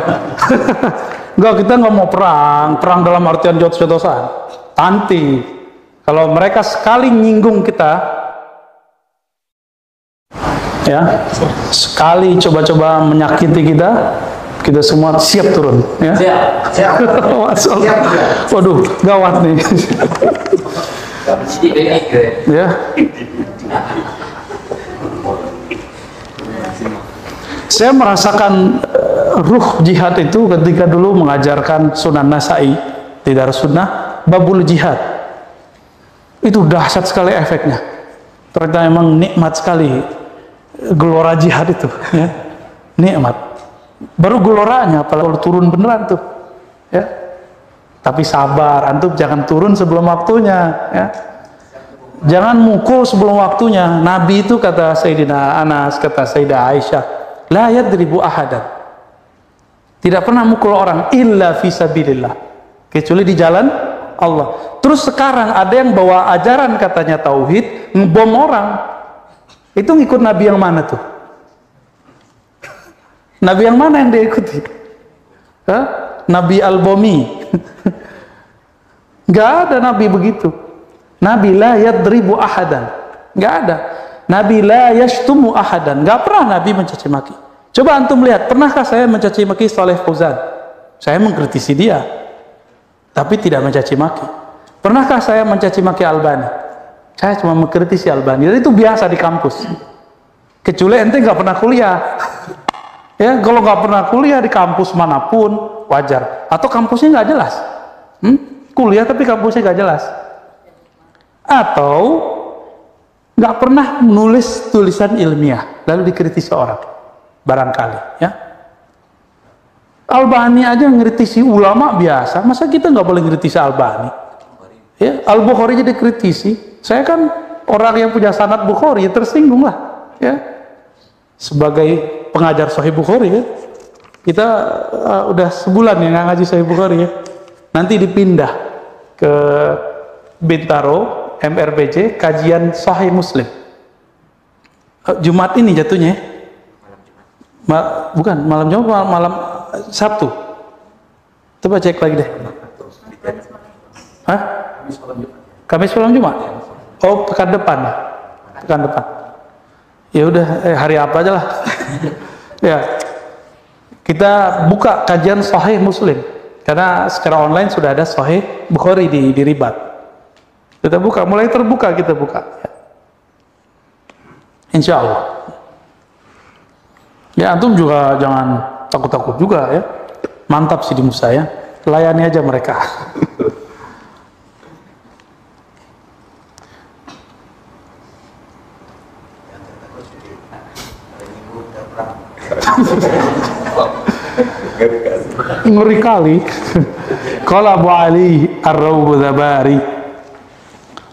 Enggak, kita nggak mau perang dalam artian jotos-jotosan. Tanti. Kalau mereka sekali nyinggung kita, ya, sekali coba-coba menyakiti kita semua siap turun, ya. Siap. Waduh, gawat nih. Ya. Saya merasakan ruh jihad itu ketika dulu mengajarkan Sunan Nasai di Darus Sunnah, babul jihad. Itu dahsyat sekali efeknya. Ternyata memang nikmat sekali gelora jihad itu, ya. Nikmat. Baru geloranya apalagi kalau turun beneran tuh, ya. Tapi sabar, antum jangan turun sebelum waktunya, ya. Jangan mukul sebelum waktunya. Nabi itu kata Sayyidina Anas, kata Sayyidah Aisyah, la yadribu ahadan. Tidak pernah mukul orang illa fisabilillah, kecuali di jalan Allah. Terus sekarang ada yang bawa ajaran katanya tauhid, ngebom orang. Itu ngikut Nabi yang mana tuh? Nabi yang mana yang dia ikuti? Hah? Nabi Al-Bomi. Gak ada Nabi begitu. Nabi la yadribu ahadan. Gak ada. Nabi la yashtumu ahadan. Gak pernah Nabi mencaci maki. Coba antum lihat, pernahkah saya mencaci maki Saleh Fauzan? Saya mengkritisi dia, tapi tidak mencaci maki. Pernahkah saya mencaci maki Albani? Saya cuma mengkritisi Albani. Dan itu biasa di kampus. Kecuali ente nggak pernah kuliah. Ya, kalau nggak pernah kuliah di kampus manapun wajar. Atau kampusnya nggak jelas. Kuliah tapi kampusnya nggak jelas. Atau nggak pernah menulis tulisan ilmiah lalu dikritisi orang, barangkali, ya. Albani aja ngkritisi ulama biasa, masa kita nggak boleh ngkritisi Albani? Ya, Al-Bukhari jadi kritisi. Saya kan orang yang punya sanad Bukhari, ya tersinggung lah, ya. Sebagai pengajar Sahih Bukhari, ya. Kita udah sebulan ya nggak ngaji Sahih Bukhari, ya. Nanti dipindah ke Bintaro, MRBJ, kajian Sahih Muslim. Jumat ini jatuhnya, bukan malam Jumat, malam Sabtu. Coba cek lagi deh. Hah? Kamis malam Jumat. Oh, pekan depan ya. Pekan depan. Ya udah, hari apa aja lah. Ya. Kita buka kajian Sahih Muslim. Karena secara online sudah ada Sahih Bukhari di Ribat. Kita buka, mulai terbuka kita buka. Ya. Insya Allah. Ya antum juga jangan takut-takut juga ya. Mantap Sidi Musa ya. Layani aja mereka. Ngeri kali. Qala Abu Ali Ar-Rawdhabari,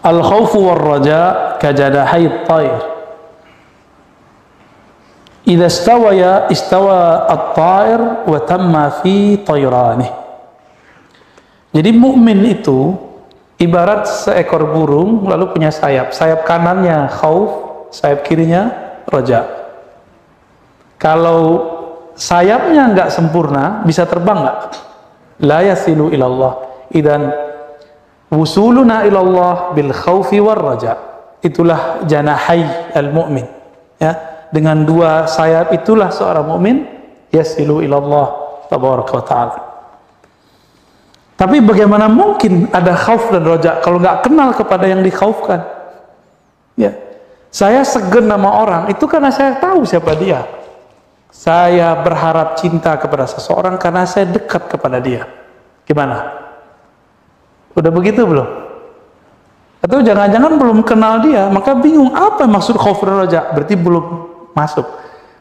al-khawfu war-raja kajadahi at-tayr. Idza istawa at-tayr wa tamma fi tayranih. Jadi mukmin itu ibarat seekor burung lalu punya sayap. Sayap kanannya khauf, sayap kirinya raja. Kalau sayapnya nggak sempurna, bisa terbang nggak? La yasilu ilallah. Idan wusuluna ilallah bil khawfi war raja. Itulah janahai al-mu'min. Ya, dengan dua sayap itulah seorang mukmin yasilu ilallah tabaraka wa ta'ala. Tapi bagaimana mungkin ada khauf dan raja kalau nggak kenal kepada yang dikhaufkan? Ya, saya segen nama orang itu karena saya tahu siapa dia. Saya berharap cinta kepada seseorang karena saya dekat kepada dia. Gimana? Udah begitu belum? Atau jangan-jangan belum kenal dia, maka bingung apa maksud khauf dan raja? Berarti belum masuk.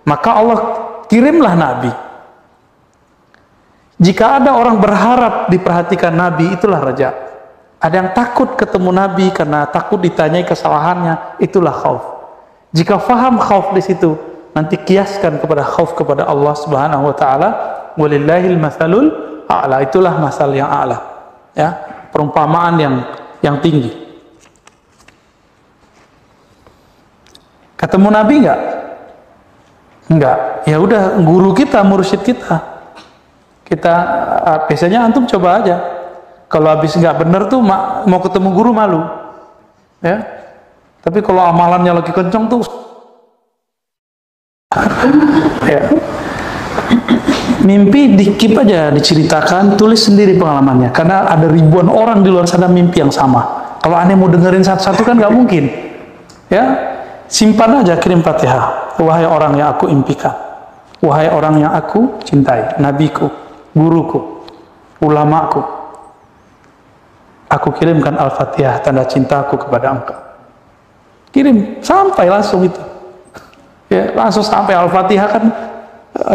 Maka Allah kirimlah Nabi. Jika ada orang berharap diperhatikan Nabi, itulah raja. Ada yang takut ketemu Nabi karena takut ditanyai kesalahannya, itulah khauf. Jika faham khauf di situ, nanti kiaskan kepada khauf kepada Allah Subhanahu wa taala, walillahil matsalul a'la, itulah masal yang a'la. Ya, perumpamaan yang tinggi. Ketemu Nabi enggak? Enggak. Ya udah, guru kita, mursyid kita. Kita biasanya antum coba aja. Kalau habis nggak bener tuh mau ketemu guru malu. Ya. Tapi kalau amalannya lagi kenceng tuh ya. Mimpi dikip aja diceritakan, tulis sendiri pengalamannya. Karena ada ribuan orang di luar sana mimpi yang sama. Kalau aneh mau dengerin satu-satu kan nggak mungkin. Ya, simpan aja, kirim Fatihah. Wahai orang yang aku impikan, wahai orang yang aku cintai, nabiku, guruku, ulamaku, aku kirimkan Al-Fatihah, tanda cintaku kepada engkau. Kirim sampai langsung itu. Ya, langsung sampai. Al-Fatihah kan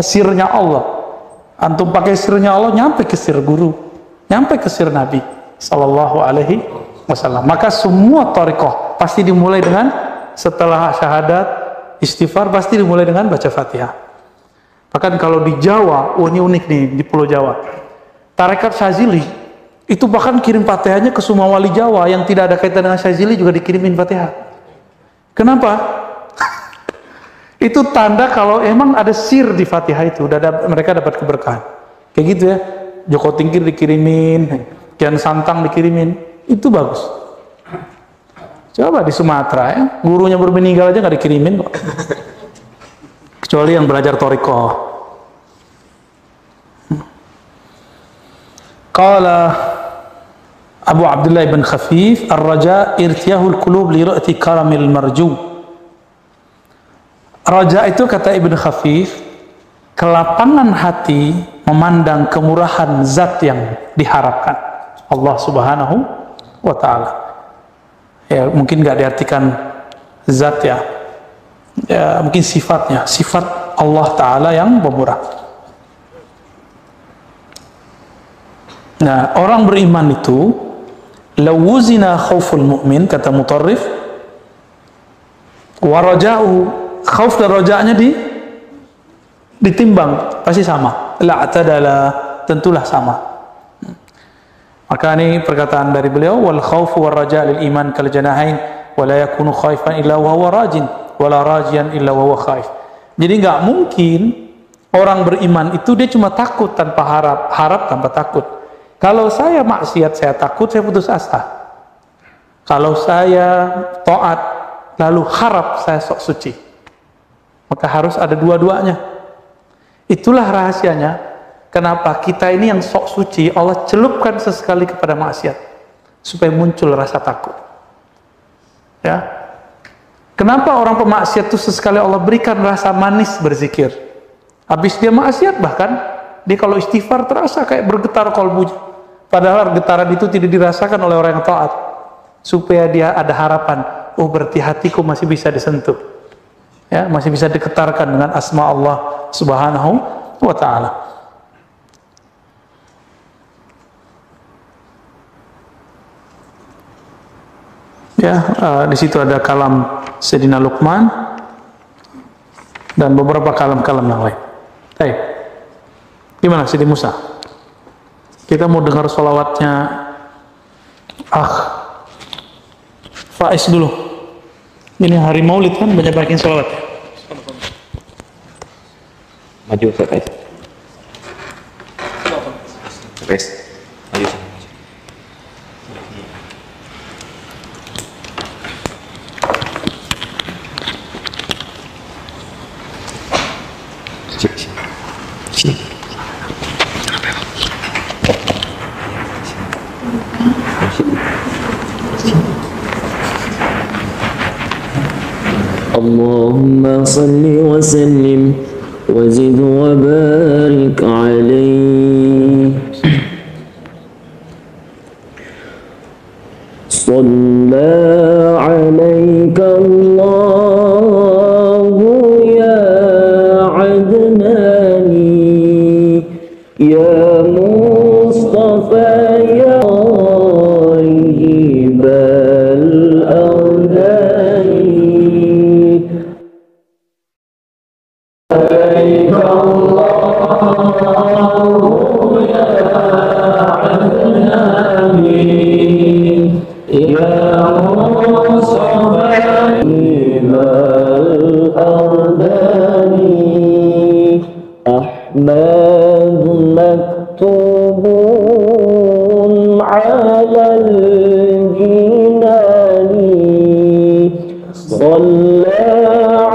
sirnya Allah. Antum pakai sirnya Allah, nyampe ke sir guru, nyampe ke sir Nabi sallallahu alaihi wasallam. Maka semua thariqah pasti dimulai dengan, setelah syahadat, istighfar, pasti dimulai dengan baca Fatihah. Bahkan kalau di Jawa, oh ini unik nih, di Pulau Jawa, Tarekat Syazili itu bahkan kirim Fatihahnya ke semua wali Jawa yang tidak ada kaitan dengan Syazili juga dikirimin Fatihah. Kenapa? Itu tanda kalau emang ada sir di Fatihah itu, mereka dapat keberkahan. Kayak gitu ya, Joko Tingkir dikirimin, Kian Santang dikirimin, itu bagus. Coba di Sumatera ya, gurunya baru meninggal aja nggak dikirimin kok. Kecuali yang belajar thariqah. Qala Abu Abdullah ibn Khafif, ar-raja irtiyahul qulub li ru'ti karamil marju. Raja itu, kata Ibn Khafif, kelapangan hati memandang kemurahan zat yang diharapkan, Allah Subhanahu wa ta'ala. Ya, mungkin nggak diartikan zat ya, mungkin sifatnya, sifat Allah Ta'ala yang pemurah. Nah, orang beriman itu lawuzina khauful mu'min, kata Mutarrif, waraja'u, khauf dan raja'nya ditimbang, pasti sama. La'tadala, tentulah sama. Maka ini perkataan dari beliau, wal khaufu war raja' lil iman kal janahain wa la yakunu khaifan illa wa huwa rajin wa la rajian illa wa huwa khaif. Jadi nggak mungkin orang beriman itu dia cuma takut tanpa harap tanpa takut. Kalau saya maksiat saya takut, saya putus asa. Kalau saya taat lalu harap, saya sok suci. Maka harus ada dua-duanya. Itulah rahasianya kenapa kita ini yang sok suci Allah celupkan sesekali kepada maksiat, supaya muncul rasa takut. Ya. Kenapa orang pemaksiat itu sesekali Allah berikan rasa manis berzikir? Habis dia maksiat bahkan dia kalau istighfar terasa kayak bergetar kalbunya. Padahal getaran itu tidak dirasakan oleh orang yang taat. Supaya dia ada harapan, oh berarti hatiku masih bisa disentuh. Ya, masih bisa diketarkan dengan asma Allah Subhanahu wa taala. Ya, di situ ada kalam Sayyidina Luqman dan beberapa kalam-kalam yang lain. Baik. Gimana Sidi Musa? Kita mau dengar sholawatnya Faiz dulu. Ini hari Maulid kan, banyak-banyakin sholawat. Maju Faiz. Faiz. Maju. اللهم صل وسلم وزد وبارك عليه صلى عليك الله يا عدناني يا مصطفى يا طيب الأوداني عليك الله يا عدناني يا مصطفى الأرداني أحمد مكتوب على الجنان صلى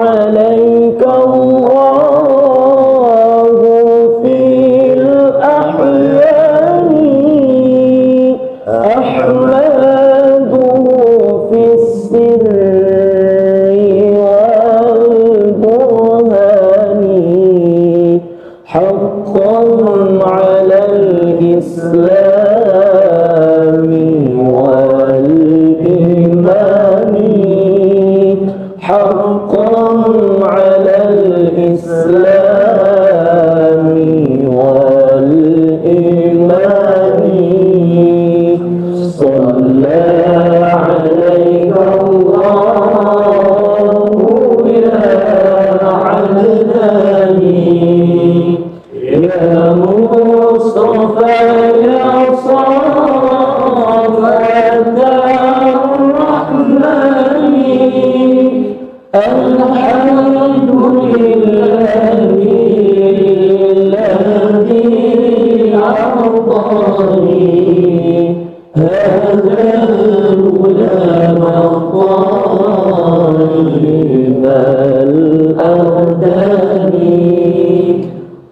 عليك الله في الأحيان أحمده في السر والبرهان حقا على الإسلام والإيمان حقا على الإسلام والإيمان صلى عليك الله يا عدناني يا مصطفى يا صفوة الرحمن الحمد لله الذي أعطاني هذا الغلام الطيب الأرداني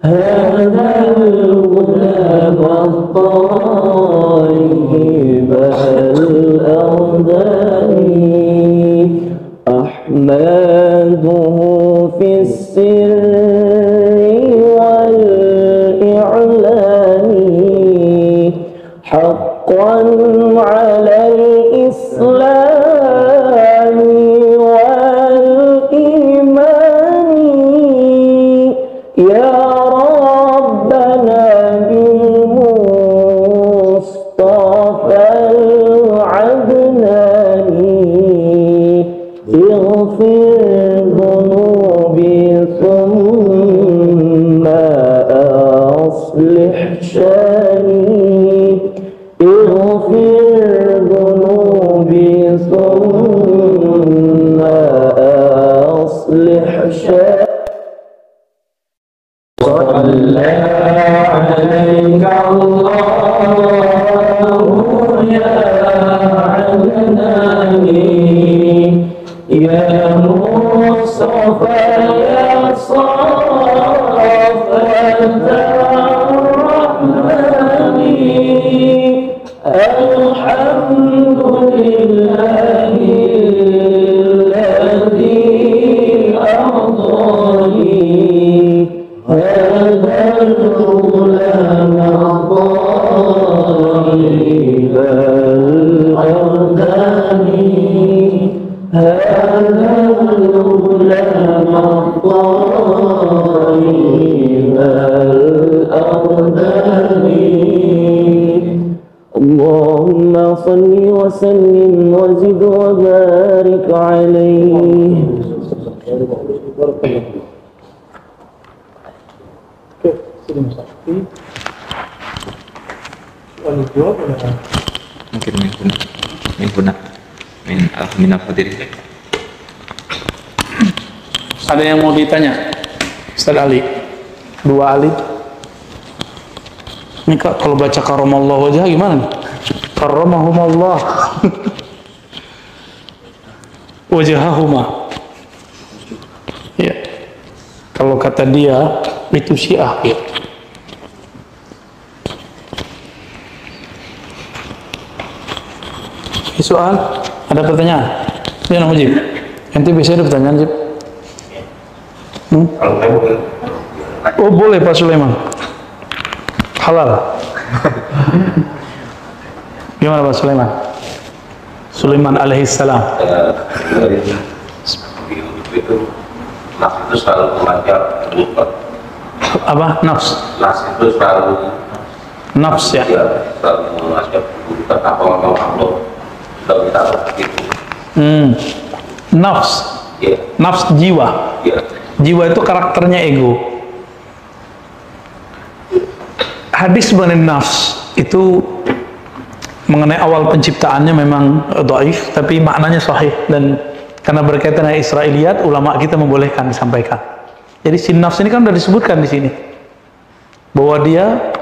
هذا الغلام الطيب الأرداني أحمده في السر والإعلان حقا على الإسلام والإيمان يا ربنا بالمصطفى العدناني اغفر ذنوبي ثم أصلح شاني اغفر ذنوبي ثم أصلح شاني صلى عليك الله يا عدناني يا مصطفى يا صفوة الرحمن الحمد لله هذا الغلام الطيب الأقدام اللهم صل وسلم وزد وبارك عليه. Mungkin min al-Qadir. Ada yang mau ditanya? Ustaz Ali, dua Ali. Ini Kak, kalau baca karamallahu wajah gimana nih? Karamahumullah wajahahuma. Ya. Kalau kata dia itu Syiah ya. Soal, ada pertanyaan? Ya, Nama Jib. Nanti biasanya ada pertanyaan, Jib. Oh, boleh Pak Sulaiman. Halal. Gimana Pak Sulaiman? Sulaiman alaihissalam. Itu nafs itu selalu memanjat Apa? Nafs. nafs itu selalu Nafs ya. selalu memanjat bukan apa mau Allah kalau kita begitu Nafs. ya Nafs jiwa. ya Jiwa itu karakternya ego. Hadis mengenai nafs itu mengenai awal penciptaannya memang dhaif, tapi maknanya sahih, dan karena berkaitan dengan Israiliyat, ulama kita membolehkan disampaikan. Jadi si nafs ini kan sudah disebutkan di sini bahwa dia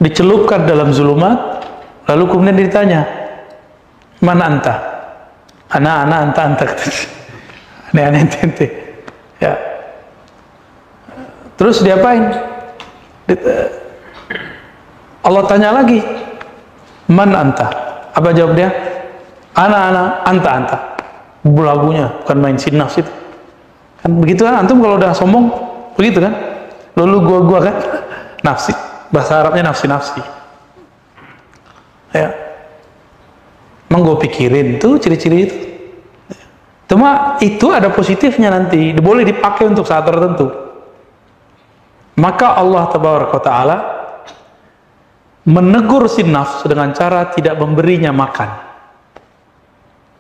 dicelupkan dalam zulumat, lalu kemudian ditanya, mana anta? Ana anta aneh ente. Ya. Terus diapain? Allah tanya lagi, man anta? Apa jawab dia? Ana anta. Lagunya bukan main sin nafs itu. Kan begitu kan, antum kalau udah sombong begitu kan? Lalu gua kan nafsi. Bahasa Arabnya nafsi. Ya. Emang gue pikirin tuh ciri-ciri itu. Cuma itu ada positifnya nanti, boleh dipakai untuk saat tertentu. Maka Allah Tabaraka Ta'ala menegur si nafs dengan cara tidak memberinya makan.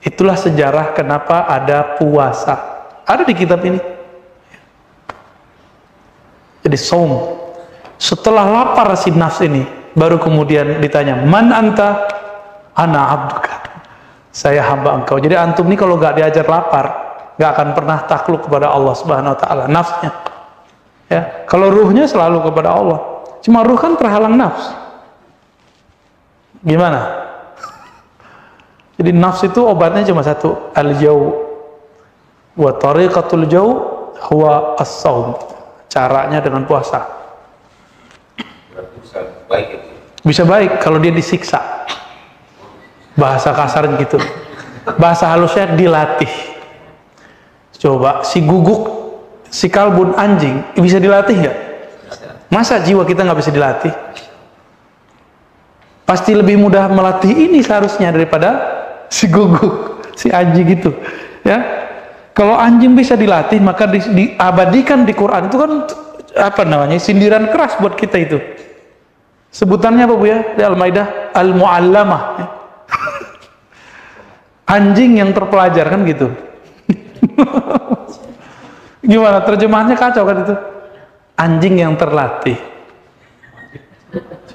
Itulah sejarah kenapa ada puasa. Ada di kitab ini. Jadi saum. Setelah lapar si nafs ini, baru kemudian ditanya, man anta? Ana abduka. Saya hamba engkau. Jadi antum ini kalau gak diajar lapar, gak akan pernah takluk kepada Allah Subhanahu Wa Taala. Nafsnya. Ya, kalau ruhnya selalu kepada Allah. Cuma ruh kan terhalang nafs. Gimana? Jadi nafs itu obatnya cuma satu, al-jaw. Wa tariqatul jaw huwa as-saum. Caranya dengan puasa. bisa baik itu. Bisa baik kalau dia disiksa. Bahasa kasar gitu. Bahasa halusnya dilatih. Coba si guguk, si kalbun anjing bisa dilatih nggak? Masa jiwa kita nggak bisa dilatih? Pasti lebih mudah melatih ini seharusnya daripada si guguk, si anjing gitu. Ya, kalau anjing bisa dilatih, maka diabadikan di Quran itu kan apa namanya, sindiran keras buat kita itu. Sebutannya apa Bu ya? Di Al-Maidah, Al-Mu'allamah. Anjing yang terpelajar kan gitu. Gimana terjemahannya, kacau kan itu? Anjing yang terlatih.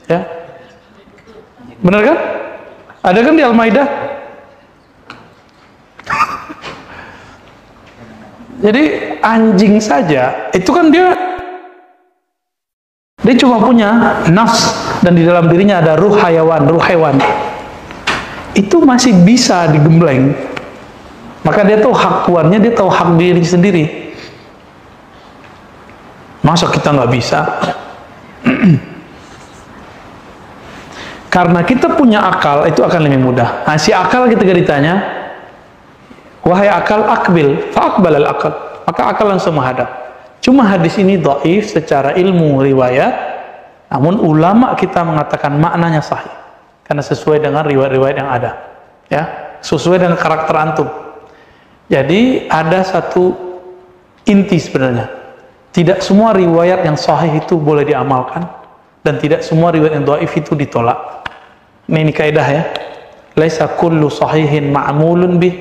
Ya. Benar kan? Ada kan di Al-Maidah? Jadi anjing saja itu kan dia cuma punya nafs, dan di dalam dirinya ada ruh hewan. Itu masih bisa digembleng. Maka dia tahu hak tuannya, dia tahu hak diri sendiri. Masa kita nggak bisa? Karena kita punya akal, itu akan lebih mudah. Nah, si akal ketika ditanya, wahai akal, akbil, fa'akbal al-akal. Maka akal langsung menghadap. Cuma hadis ini dhaif secara ilmu riwayat, namun ulama kita mengatakan maknanya sahih. Karena sesuai dengan riwayat-riwayat yang ada. Ya, sesuai dengan karakter antum. Jadi ada satu inti sebenarnya. Tidak semua riwayat yang sahih itu boleh diamalkan, dan tidak semua riwayat yang dhaif itu ditolak. Ini kaidah ya. Laisa kullu sahihin ma'mulan bih,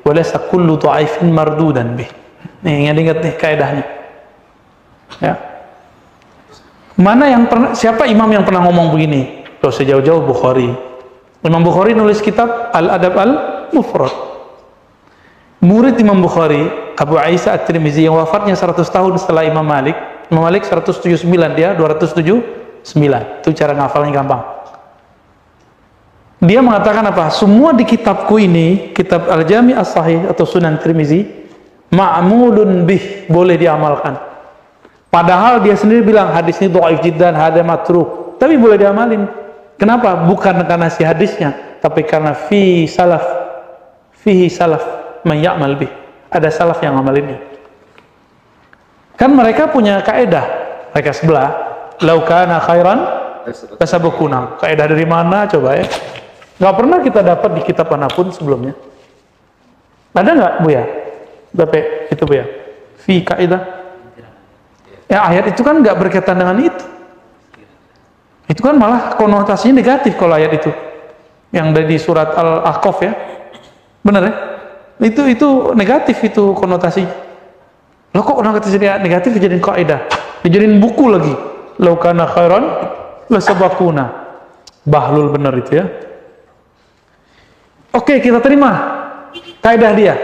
wa laisa kullu dhaifin mardudan bih. Nih, ingat nih kaidahnya. Ya. Mana yang pernah, siapa imam yang pernah ngomong begini? Loh, sejauh-jauh Bukhari. Imam Bukhari nulis kitab Al-Adab Al-Mufrad. Murid Imam Bukhari, Abu Isa At-Tirmizi, yang wafatnya 100 tahun setelah Imam Malik. Imam Malik 179, dia 279. Itu cara ngafalnya gampang. Dia mengatakan apa? Semua di kitabku ini, kitab Al-Jami' As-Sahih atau Sunan Tirmizi, ma'mulun bih, boleh diamalkan. Padahal dia sendiri bilang hadis ini dhaif jiddan, hadza matruk. Tapi boleh diamalin. Kenapa? Bukan karena si hadisnya, tapi karena fihi salaf man ya'mal bih. Ada salaf yang ngamalinnya. Kan mereka punya kaidah, mereka sebelah, lau kana khairan lasabaquna. Kaidah dari mana coba ya? Nggak pernah kita dapat di kitab manapun sebelumnya. Ada nggak, Bu ya? Dapat itu, Bu ya? Fi kaidah. Ya, ayat itu kan nggak berkaitan dengan itu. Itu kan malah konotasinya negatif kalau ayat itu. Yang dari surat Al-Ahqaf ya. Benar ya? Itu negatif itu konotasinya. Loh, kok orang kata negatif dijadiin kaidah? Dijadiin buku lagi. Lau kana khairan lasabaquna. Bahlul benar itu ya. Oke, kita terima kaidah dia.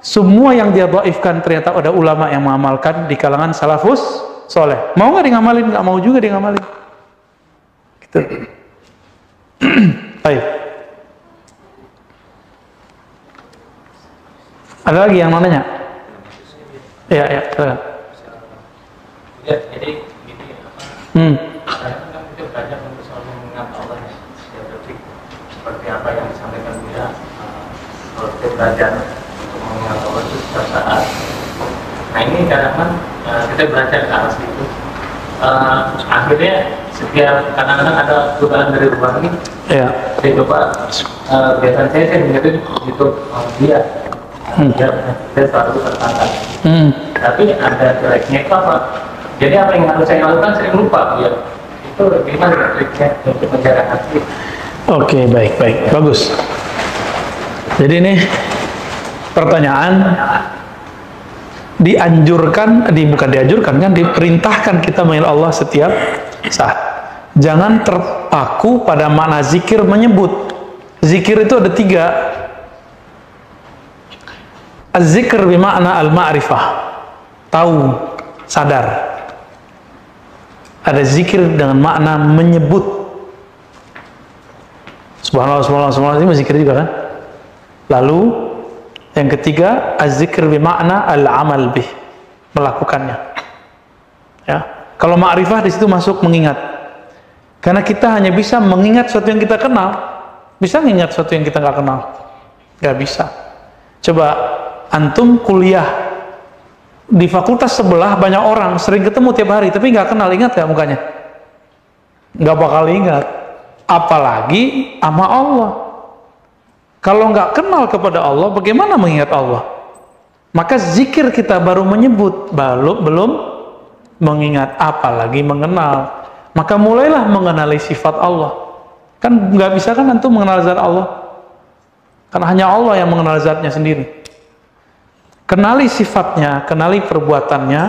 Semua yang dia dhaifkan ternyata ada ulama yang mengamalkan di kalangan salafus soleh. Mau nggak dia ngamalin? Nggak mau juga dia ngamalin. Gitu. Baik. Ada lagi yang mau nanya? Ya, silakan. Ya, jadi gini saya kan kita belajar untuk selalu mengingat Allah ya, setiap detik seperti apa yang disampaikan dia. Kalau kita belajar untuk mengingat Allah itu setiap saat. Nah ini kadang-kadang kita belajar ke arah situ. Akhirnya setiap kadang-kadang ada godaan dari luar ini. Ya. Saya coba biasanya saya mengingatkan itu dia. Dia selalu tertangkap. Tapi ada jeleknya itu apa? Jadi apa yang harus saya lakukan saya lupa ya. Itu gimana triknya untuk menjaga hati? Oke, baik, bagus. Jadi ini pertanyaan, bukan dianjurkan kan, diperintahkan kita mengingat Allah setiap saat. Jangan terpaku pada makna zikir menyebut. Zikir itu ada 3. Az-zikr bermakna al-ma'rifah, tahu, sadar. Ada zikir dengan makna menyebut. Subhanallah, subhanallah, subhanallah, itu zikir juga kan? Lalu yang ketiga, az-zikr bermakna al-amal bih, melakukannya. Ya. Kalau ma'rifah di situ masuk mengingat. Karena kita hanya bisa mengingat sesuatu yang kita kenal. Bisa mengingat sesuatu yang kita nggak kenal? Nggak bisa. Coba antum kuliah di fakultas sebelah, banyak orang sering ketemu tiap hari tapi nggak kenal, ingat nggak mukanya? Nggak bakal ingat, apalagi sama Allah. Kalau nggak kenal kepada Allah, bagaimana mengingat Allah? Maka zikir kita baru menyebut, belum mengingat, apalagi mengenal. Maka mulailah mengenali sifat Allah. Kan nggak bisa kan antum mengenal zat Allah, karena hanya Allah yang mengenal zatnya sendiri. Kenali sifatnya, kenali perbuatannya,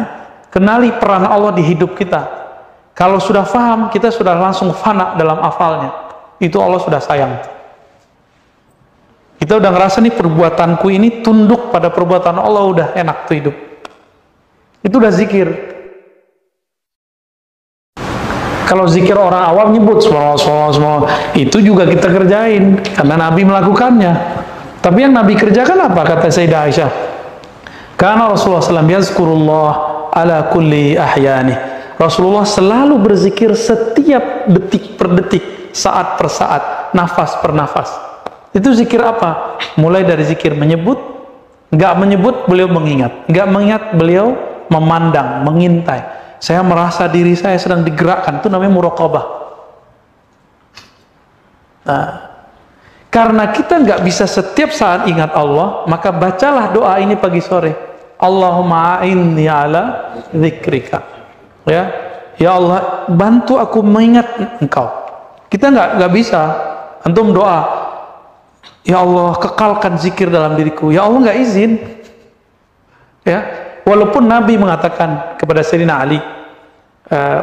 kenali peran Allah di hidup kita. Kalau sudah paham, kita sudah langsung fana dalam hafalnya. Itu Allah sudah sayang. Kita udah ngerasa nih perbuatanku ini tunduk pada perbuatan Allah, udah enak tuh hidup. Itu udah zikir. Kalau zikir orang awam nyebut semua, itu juga kita kerjain karena Nabi melakukannya. Tapi yang Nabi kerjakan apa? Kata Sayyidah Aisyah, karena Rasulullah SAW yazkurullah ala kulli ahyani. Rasulullah selalu berzikir setiap detik per detik, saat per saat, nafas per nafas. Itu zikir apa? Mulai dari zikir menyebut, nggak menyebut beliau mengingat, nggak mengingat beliau memandang, mengintai. Saya merasa diri saya sedang digerakkan, itu namanya muraqabah. Nah, Karena kita nggak bisa setiap saat ingat Allah, maka bacalah doa ini pagi sore. Allahumma a'inni ala dzikrika. Ya Allah, bantu aku mengingat Engkau. Kita nggak bisa. Antum doa, ya Allah, kekalkan zikir dalam diriku. Ya Allah, nggak izin. Ya, walaupun Nabi mengatakan kepada Sayyidina Ali,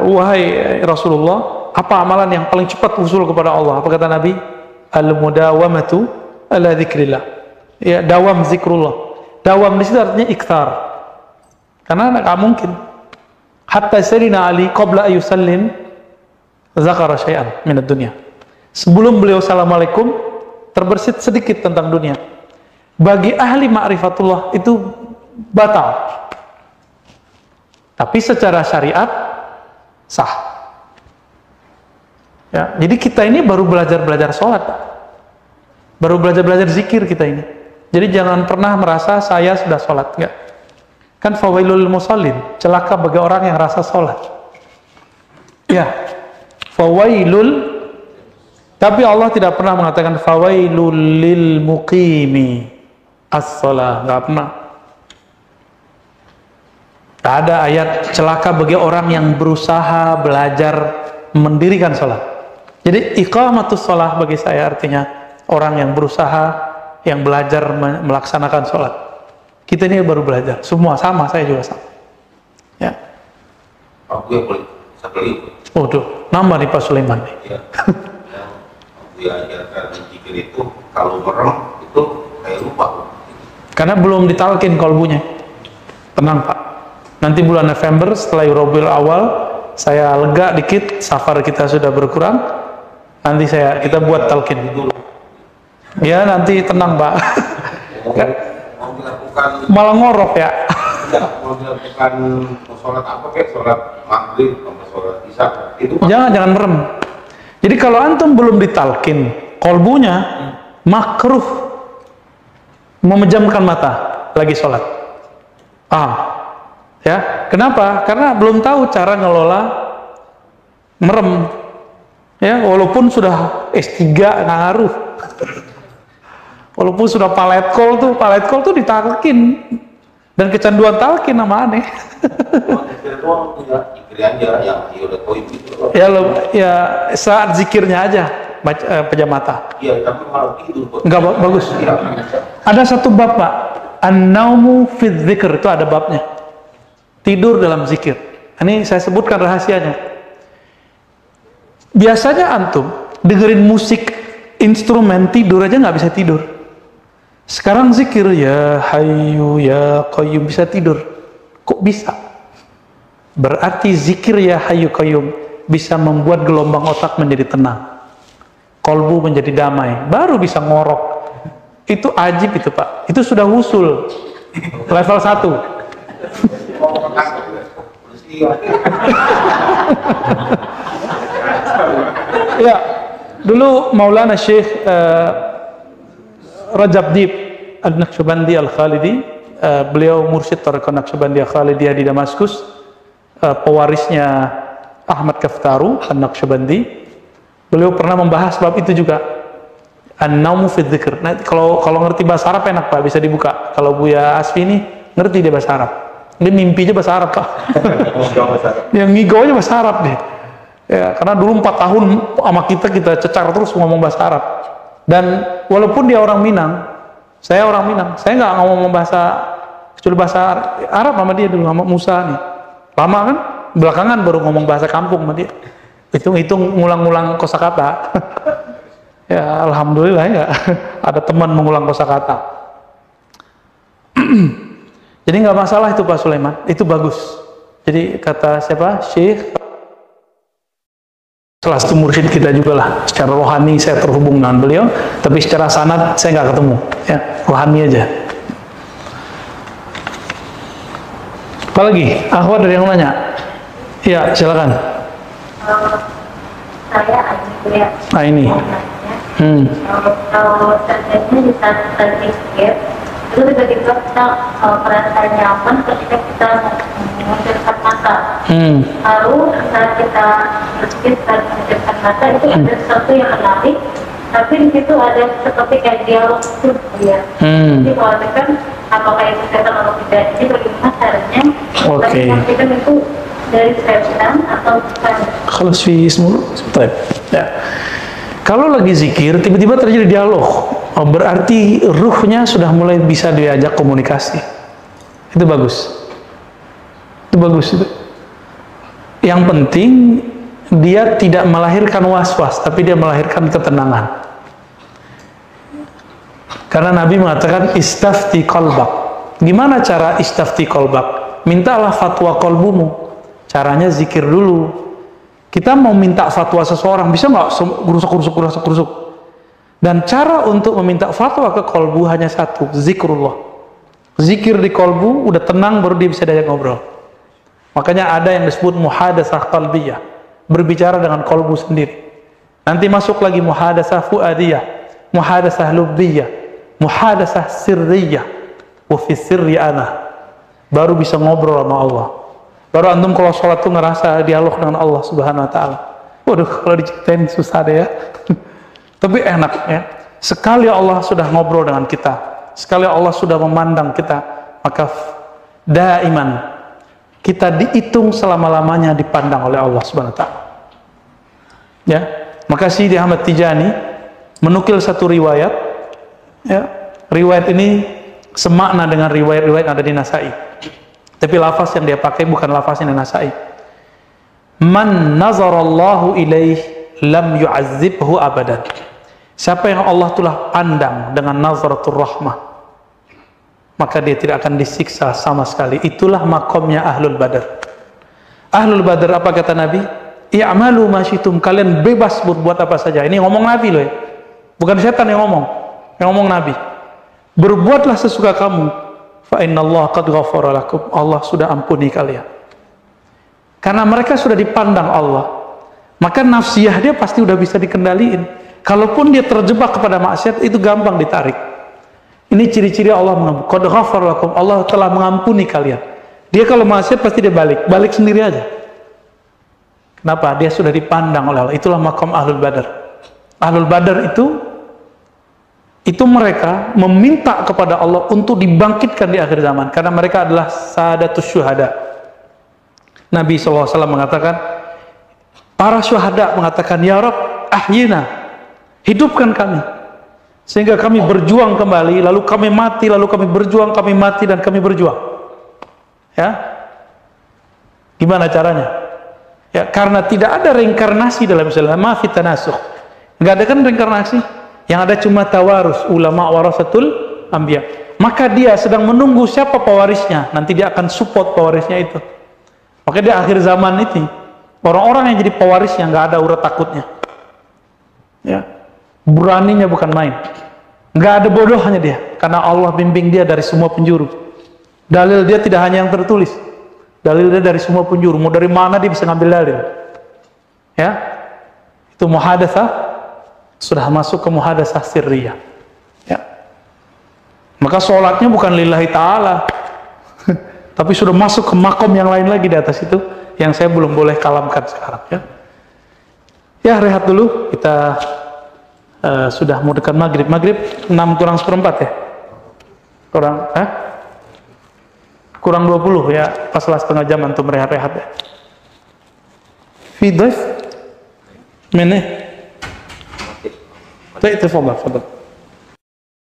wahai Rasulullah, apa amalan yang paling cepat usul kepada Allah? Apa kata Nabi? Al-mudawamatu ala dzikrillah. Ya, dawam zikrullah. Dawam di situ artinya iktar. Karena nggak mungkin. Hatta Sayyidina Ali qabla ayusallim zakara syai'an min ad-dunya. Sebelum beliau assalamualaikum, terbersit sedikit tentang dunia. Bagi ahli ma'rifatullah itu batal. Tapi secara syariat sah. Ya, jadi kita ini baru belajar sholat, baru belajar zikir kita ini. Jadi jangan pernah merasa saya sudah sholat, enggak. Kan fawailul musallin, celaka bagi orang yang rasa sholat. Ya, fawailul. Tapi Allah tidak pernah mengatakan fawailul lil muqimi as-shalah, enggak pernah. Tak ada ayat celaka bagi orang yang berusaha belajar mendirikan sholat. Jadi iqamatus shalah bagi saya artinya orang yang berusaha, yang belajar melaksanakan sholat. Kita ini baru belajar, semua sama, saya juga sama. Ya. Aku yang boleh satu lagi. Oh tuh, nambah nih Pak Sulaiman nih. Ya. Aku ajarkan zikir itu kalau merem itu kayak lupa. Karena belum ditalkin kolbunya. Tenang Pak. Nanti bulan November setelah Rabiul Awal saya lega dikit, safar kita sudah berkurang. Nanti kita buat talkin dulu. Ya nanti tenang Pak. Mau dilakukan Malah ngorok ya. mau dilakukan sholat apa kayak sholat maghrib sama sholat isya itu Jangan merem. Jadi kalau antum belum ditalkin kolbunya, makruh memejamkan mata lagi sholat. Ya, kenapa? Karena belum tahu cara ngelola merem. Ya, walaupun sudah S3 nggak ngaruh. Walaupun sudah palet call tuh ditalkin. Dan kecanduan talkin nama aneh. Ya saat zikirnya aja pejam mata. Iya, tapi malah tidur. Enggak bagus. Ada satu bab Pak, an-naumu fi dzikr, itu ada babnya. Tidur dalam zikir. Ini saya sebutkan rahasianya. Biasanya antum dengerin musik instrumen tidur aja nggak bisa tidur. Sekarang zikir ya hayyu ya qayyum bisa tidur. Kok bisa? Berarti zikir ya hayyu qayyum bisa membuat gelombang otak menjadi tenang, kolbu menjadi damai, baru bisa ngorok. Itu ajib itu Pak. Itu sudah usul level 1. Ya, dulu Maulana Syekh Rajab Dib An-Naqsyabandi Al-Khalidi, beliau mursyid Thariqah Naqsyabandi Al-Khalidiyah di Damaskus, pewarisnya Ahmad Kaftaru An-Naqsyabandi. Beliau pernah membahas bab itu juga, An-naumu fi dzikr. Nah, kalau ngerti bahasa Arab enak Pak, bisa dibuka. Kalau Buya Asfi ini ngerti dia bahasa Arab. Dia mimpinya bahasa Arab Pak. Yang ngigau aja bahasa Arab deh. Ya, karena dulu 4 tahun sama kita cecar terus ngomong bahasa Arab. Dan walaupun dia orang Minang, saya orang Minang, saya nggak ngomong kecuali bahasa Arab sama dia dulu, sama Musa nih. Lama kan, belakangan baru ngomong bahasa kampung sama dia. Hitung-hitung ngulang-ngulang kosakata. Ya alhamdulillah ya, ada teman mengulang kosakata. Jadi nggak masalah itu Pak Sulaiman, itu bagus. Jadi kata siapa? Syekh salah satu mursyid kita juga lah. Secara rohani saya terhubung dengan beliau, tapi secara sanad saya nggak ketemu. Ya, rohani aja. Apalagi? Akhwat dari yang nanya. Iya, silakan. Saya Aji ya. Nah ini. Kalau terjadinya di saat kita zikir, itu tiba-tiba kita merasa nyaman ketika kita mengucapkan mata. Lalu saat kita berzikir dan mengucapkan mata itu ada sesuatu yang menarik tapi di situ ada seperti kayak dialog itu ya. Jadi kalau kan apakah itu setan atau tidak, jadi bagaimana caranya Oke. memastikan itu dari setan atau bukan? Kalau ya. Kalau lagi zikir tiba-tiba terjadi dialog, berarti ruhnya sudah mulai bisa diajak komunikasi. Itu bagus. Itu bagus itu. Yang penting dia tidak melahirkan was-was, tapi dia melahirkan ketenangan. Karena Nabi mengatakan istafti qalbak. Gimana cara istafti qalbak? Mintalah fatwa kolbumu. Caranya zikir dulu. Kita mau minta fatwa seseorang, bisa nggak gerusuk. Dan cara untuk meminta fatwa ke kolbu hanya satu, zikrullah. Zikir di kolbu, udah tenang baru dia bisa diajak ngobrol. Makanya ada yang disebut muhadatsah qalbiyah, berbicara dengan kolbu sendiri. Nanti masuk lagi muhadatsah fuadiyah, muhadatsah lubbiyah, muhadatsah sirriyah, wa fi sirri ana. Baru bisa ngobrol sama Allah. Baru antum kalau sholat tuh ngerasa dialog dengan Allah Subhanahu wa ta'ala. Waduh, kalau diceritain susah deh ya. Tapi enak ya. Sekali Allah sudah ngobrol dengan kita, sekali Allah sudah memandang kita, maka daiman kita dihitung selama-lamanya dipandang oleh Allah Subhanahu wa ta'ala. Ya, maka Sidi Ahmad Tijani menukil satu riwayat, ya, riwayat ini semakna dengan riwayat-riwayat yang ada di Nasai. Tapi lafaz yang dia pakai bukan lafaz yang Nasai. Man nazarallahu ilaih lam yu'azzibhu abadan. Siapa yang Allah telah pandang dengan nazaratul rahmah, maka dia tidak akan disiksa sama sekali. Itulah makomnya Ahlul Badar. Ahlul Badar apa kata Nabi? I'malu ma syi'tum, kalian bebas berbuat apa saja. Ini ngomong Nabi loh ya. Bukan setan yang ngomong. Yang ngomong Nabi. Berbuatlah sesuka kamu. Fa innallaha qad ghafara lakum. Allah sudah ampuni kalian. Karena mereka sudah dipandang Allah, maka nafsiyah dia pasti udah bisa dikendaliin. Kalaupun dia terjebak kepada maksiat, itu gampang ditarik. Ini ciri-ciri Allah mengampuni. Qad ghafara lakum. Allah telah mengampuni kalian. Dia kalau maksiat pasti dia balik sendiri aja. Kenapa? Dia sudah dipandang oleh Allah. Itulah makom Ahlul Badar. Ahlul Badar itu mereka meminta kepada Allah untuk dibangkitkan di akhir zaman, karena mereka adalah sadatus syuhada. Nabi SAW mengatakan, para syuhada mengatakan, ya Rabb, ahyina, hidupkan kami sehingga kami berjuang kembali, lalu kami mati, lalu kami berjuang, kami mati, dan kami berjuang. Ya, gimana caranya? Ya, karena tidak ada reinkarnasi dalam Islam. Ma fi tanasukh, nggak ada kan reinkarnasi. Yang ada cuma tawarus, ulama warasatul anbiya. Maka dia sedang menunggu siapa pewarisnya. Nanti dia akan support pewarisnya itu. Maka di akhir zaman ini, orang-orang yang jadi pewarisnya nggak ada urat takutnya. Ya, beraninya bukan main. Nggak ada bodohnya dia, karena Allah bimbing dia dari semua penjuru. Dalil dia tidak hanya yang tertulis, dalil dia dari semua penjuru. Mau dari mana dia bisa ngambil dalil? Ya, itu muhadatsah. Sudah masuk ke muhadatsah sirriyah. Ya. Maka sholatnya bukan lillahi ta'ala, tapi sudah masuk ke makom yang lain lagi di atas itu, yang saya belum boleh kalamkan sekarang. Ya, ya, rehat dulu. Kita sudah mau dekat maghrib. Maghrib 6 kurang 1/4 ya? Kurang 20 ya, pas lah setengah jam untuk rehat-rehat ya. Fi dhaif? Mana? Baik, tafadhal.